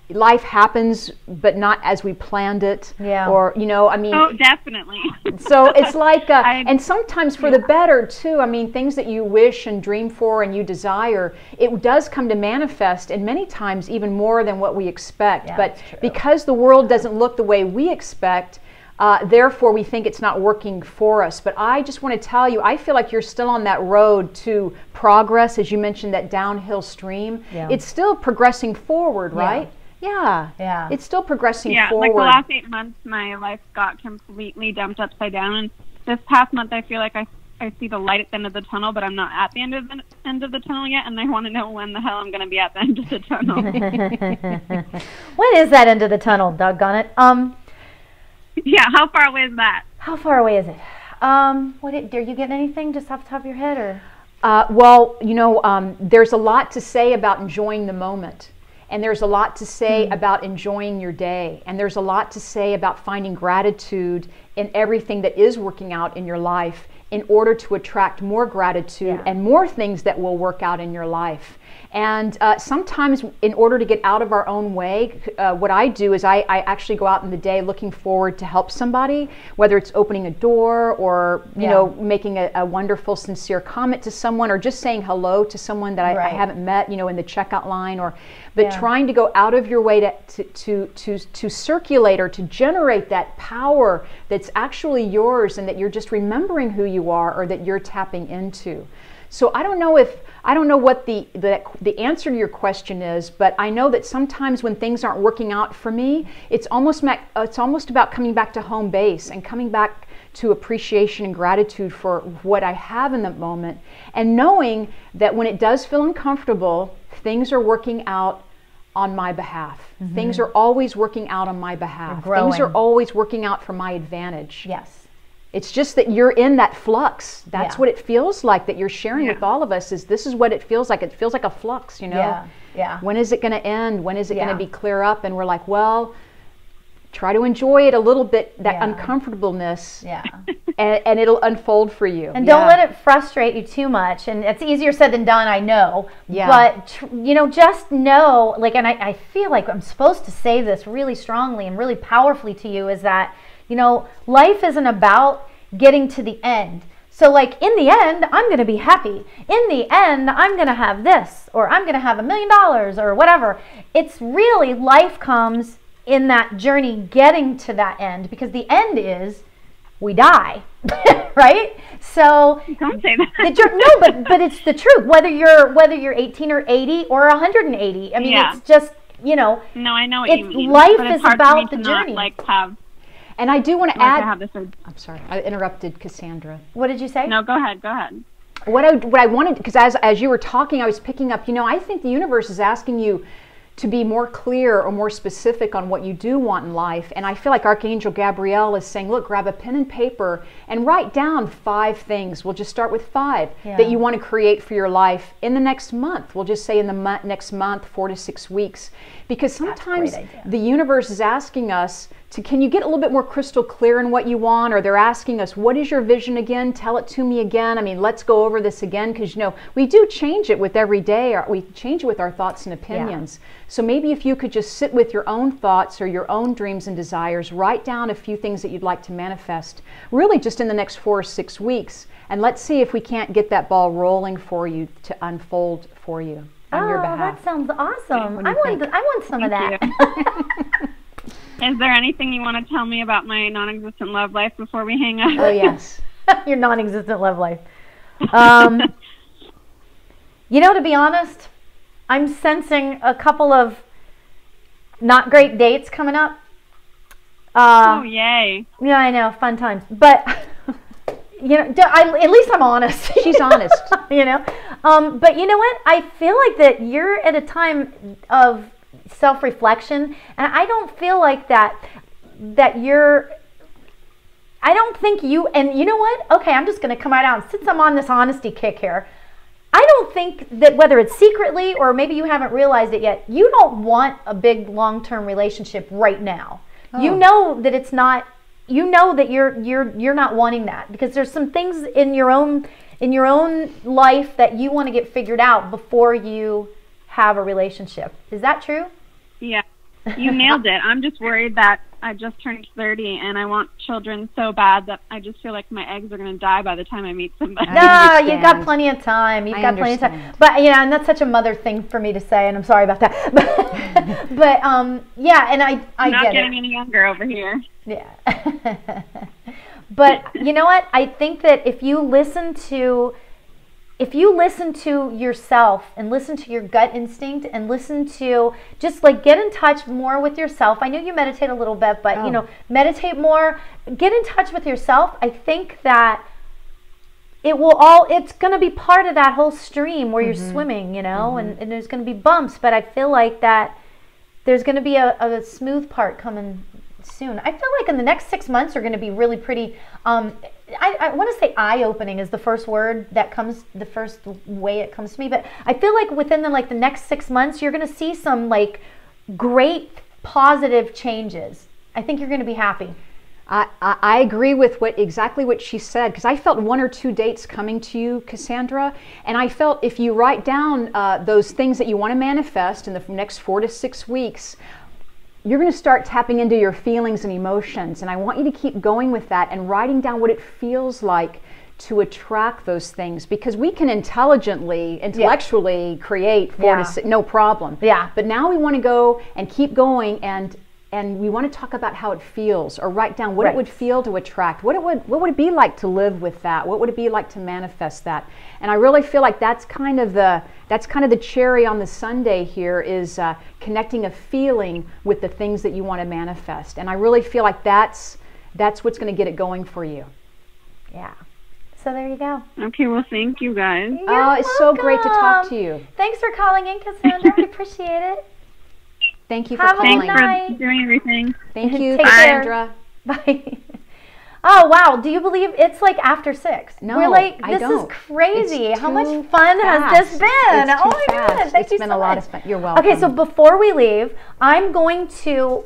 life happens but not as we planned it?
Yeah.
Or, you know, I mean...
Oh, definitely.
So it's like, and sometimes for the better too. I mean, things that you wish and dream for and you desire, it does come to manifest, and many times even more than what we expect.
Yeah,
but because the world doesn't look the way we expect, therefore we think it's not working for us. But I just want to tell you, I feel like you're still on that road to progress, as you mentioned, that downhill stream.
Yeah.
It's still progressing forward, right? Yeah.
Yeah.
It's still progressing
Yeah,
forward.
like the last 8 months, my life got completely dumped upside down. And this past month, I feel like I see the light at the end of the tunnel, but I'm not at the end of the tunnel yet, and I want to know when the hell I'm going to be at the end of the tunnel.
When is that end of the tunnel, doggone it?
Yeah, how far away is that?
How far away is it? Are you getting anything just off the top of your head, or?
Well, you know, there's a lot to say about enjoying the moment. And there's a lot to say about enjoying your day. And there's a lot to say about finding gratitude in everything that is working out in your life in order to attract more gratitude and more things that will work out in your life. And sometimes in order to get out of our own way, what I do is I actually go out in the day looking forward to help somebody, whether it's opening a door or, you know, making a wonderful, sincere comment to someone, or just saying hello to someone that I haven't met, you know, in the checkout line, but trying to go out of your way to circulate or to generate that power that's actually yours, and that you're just remembering who you are, or that you're tapping into. So I don't know what the answer to your question is, but I know that sometimes when things aren't working out for me, it's almost about coming back to home base and coming back to appreciation and gratitude for what I have in the moment, and knowing that when it does feel uncomfortable, things are working out on my behalf. Things are always working out on my behalf. Things are always working out for my advantage.
Yes.
It's just that you're in that flux. That's what it feels like, that you're sharing with all of us, is this is what it feels like. It feels like a flux, you know?
Yeah.
When is it going to end? When is it going to be clear up? And we're like, well, try to enjoy it a little bit, that uncomfortableness, and it'll unfold for you.
And don't let it frustrate you too much. And it's easier said than done, I know. Yeah. But, you know, just know, like, and I feel like I'm supposed to say this really strongly and really powerfully to you, is that, you know, life isn't about getting to the end. So like, in the end, I'm going to be happy. In the end, I'm going to have this, or I'm going to have $1 million, or whatever. It's really, life comes in that journey getting to that end, because the end is we die, right? So
don't say that.
No, but it's the truth. Whether you're 18 or 80 or 180, I mean, it's just, you know.
No, I know what you mean.
Life is about the journey.
And I do want to add.
I'm
sorry, I interrupted Cassandra.
What did you say?
No, go ahead. Go ahead.
What I wanted, because as you were talking, I was picking up. You know, I think the universe is asking you to be more clear or more specific on what you do want in life. And I feel like Archangel Gabriel is saying, look, grab a pen and paper and write down 5 things. We'll just start with 5 that you want to create for your life in the next month. We'll just say in the next month, 4 to 6 weeks. Because sometimes the universe is asking us to, can you get a little bit more crystal clear in what you want? Or they're asking us, what is your vision again? Tell it to me again. I mean, let's go over this again, because, you know, we do change it with every day. Or we change it with our thoughts and opinions. So maybe if you could just sit with your own thoughts or your own dreams and desires, write down a few things that you'd like to manifest, really just in the next 4 or 6 weeks. And let's see if we can't get that ball rolling for you to unfold for you on your behalf.
That sounds awesome. I want some of that.
Is there anything you want to tell me about my non-existent love life before we hang up?
Oh, yes.
Your non-existent love life. You know, to be honest, I'm sensing a couple of not great dates coming up.
Oh, yay.
Yeah, I know, fun times. But, you know, at least I'm honest.
She's honest.
You know? But you know what? I feel like that you're at a time of self-reflection, and I don't feel like that you're, I don't think you, and you know what? Okay, I'm just going to come right out, and since I'm on this honesty kick here, I don't think that whether it's secretly or maybe you haven't realized it yet, you don't want a big long-term relationship right now. Oh. You know that it's not, you know that you're not wanting that, because there's some things in your own life that you want to get figured out before you have a relationship. Is that true?
Yeah, you nailed it. I'm just worried that I just turned 30 and I want children so bad that I just feel like my eggs are going to die by the time I meet somebody.
No, you've got plenty of time. You've got plenty of time. But yeah, and that's such a mother thing for me to say, and I'm sorry about that. But yeah, and I
I'm not
get
getting
it.
any younger over here.
Yeah. But you know what? I think that if you listen to yourself and listen to your gut instinct and listen to just like get in touch more with yourself. I know you meditate a little bit, but you know, meditate more, get in touch with yourself. I think that it's going to be part of that whole stream where you're swimming, you know, and there's going to be bumps, but I feel like that there's going to be a smooth part coming soon. I feel like in the next 6 months are going to be really pretty, I want to say eye-opening is the first word that comes, the first way it comes to me, but I feel like within the next 6 months you're going to see some like great positive changes. I think you're going to be happy.
I agree with exactly what she said, because I felt 1 or 2 dates coming to you, Cassandra, and I felt if you write down those things that you want to manifest in the next 4 to 6 weeks, you're going to start tapping into your feelings and emotions, and I want you to keep going with that and writing down what it feels like to attract those things, because we can intellectually create 4 to 6, no problem.
Yeah.
But now we want to go and keep going, and we want to talk about how it feels, or write down what it would feel to attract. What would it be like to live with that? What would it be like to manifest that? And I really feel like that's kind of the cherry on the sundae here, is connecting a feeling with the things that you want to manifest. And I really feel like that's what's going to get it going for you.
Yeah. So there you go.
Okay, well, thank you guys.
It's so great to talk to you.
Thanks for calling in, Cassandra. I appreciate it.
Thank you for calling.
Thanks for doing everything.
Thank you,
Take
Sandra.
Bye. Oh, wow. Do you believe it's like after 6?
No,
We're like,
I don't.
This is crazy.
It's
How much
too
fun
fast.
has this been?
It's
Oh
too
my
fast.
God. Thank you
It's been
so
a lot
much.
of fun. You're welcome.
Okay, so before we leave, I'm going to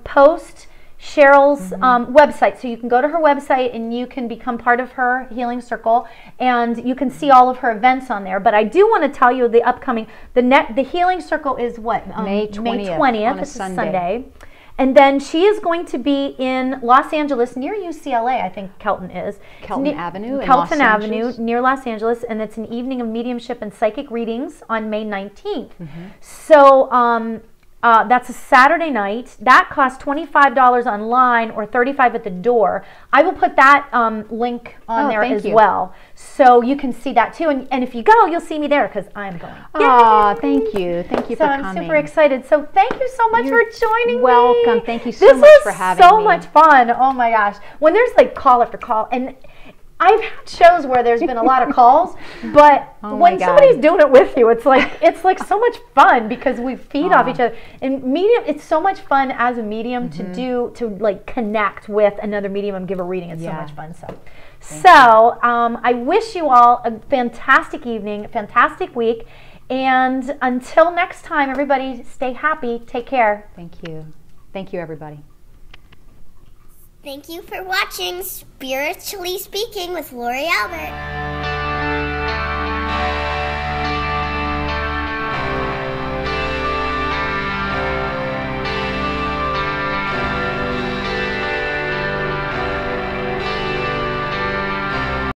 post Cheryl's website. So you can go to her website and you can become part of her healing circle, and you can see all of her events on there. But I do want to tell you the upcoming, the healing circle is what?
May 20th.
May 20th.
On a
It's
Sunday.
a Sunday. And then she is going to be in Los Angeles, near UCLA, I think Kelton is.
Kelton Avenue in
Kelton
Los
Avenue,
Angeles.
near Los Angeles, and it's an evening of mediumship and psychic readings on May 19th. So that's a Saturday night. That costs $25 online or $35 at the door. I will put that link on there as well, so you can see that too. And if you go, you'll see me there, because I'm going.
Oh, thank you. Thank you for coming.
So I'm super excited. So thank you so much for joining me.
Welcome. Thank you so much for having me.
This is so much fun. Oh my gosh. When there's like call after call, and I've had shows where there's been a lot of calls, but when somebody's doing it with you, it's like so much fun, because we feed off each other. And medium, it's so much fun as a medium to like connect with another medium and give a reading. It's so much fun. So I wish you all a fantastic evening, a fantastic week, and until next time, everybody, stay happy. Take care.
Thank you. Thank you, everybody.
Thank you for watching Spiritually Speaking with Lori Albert.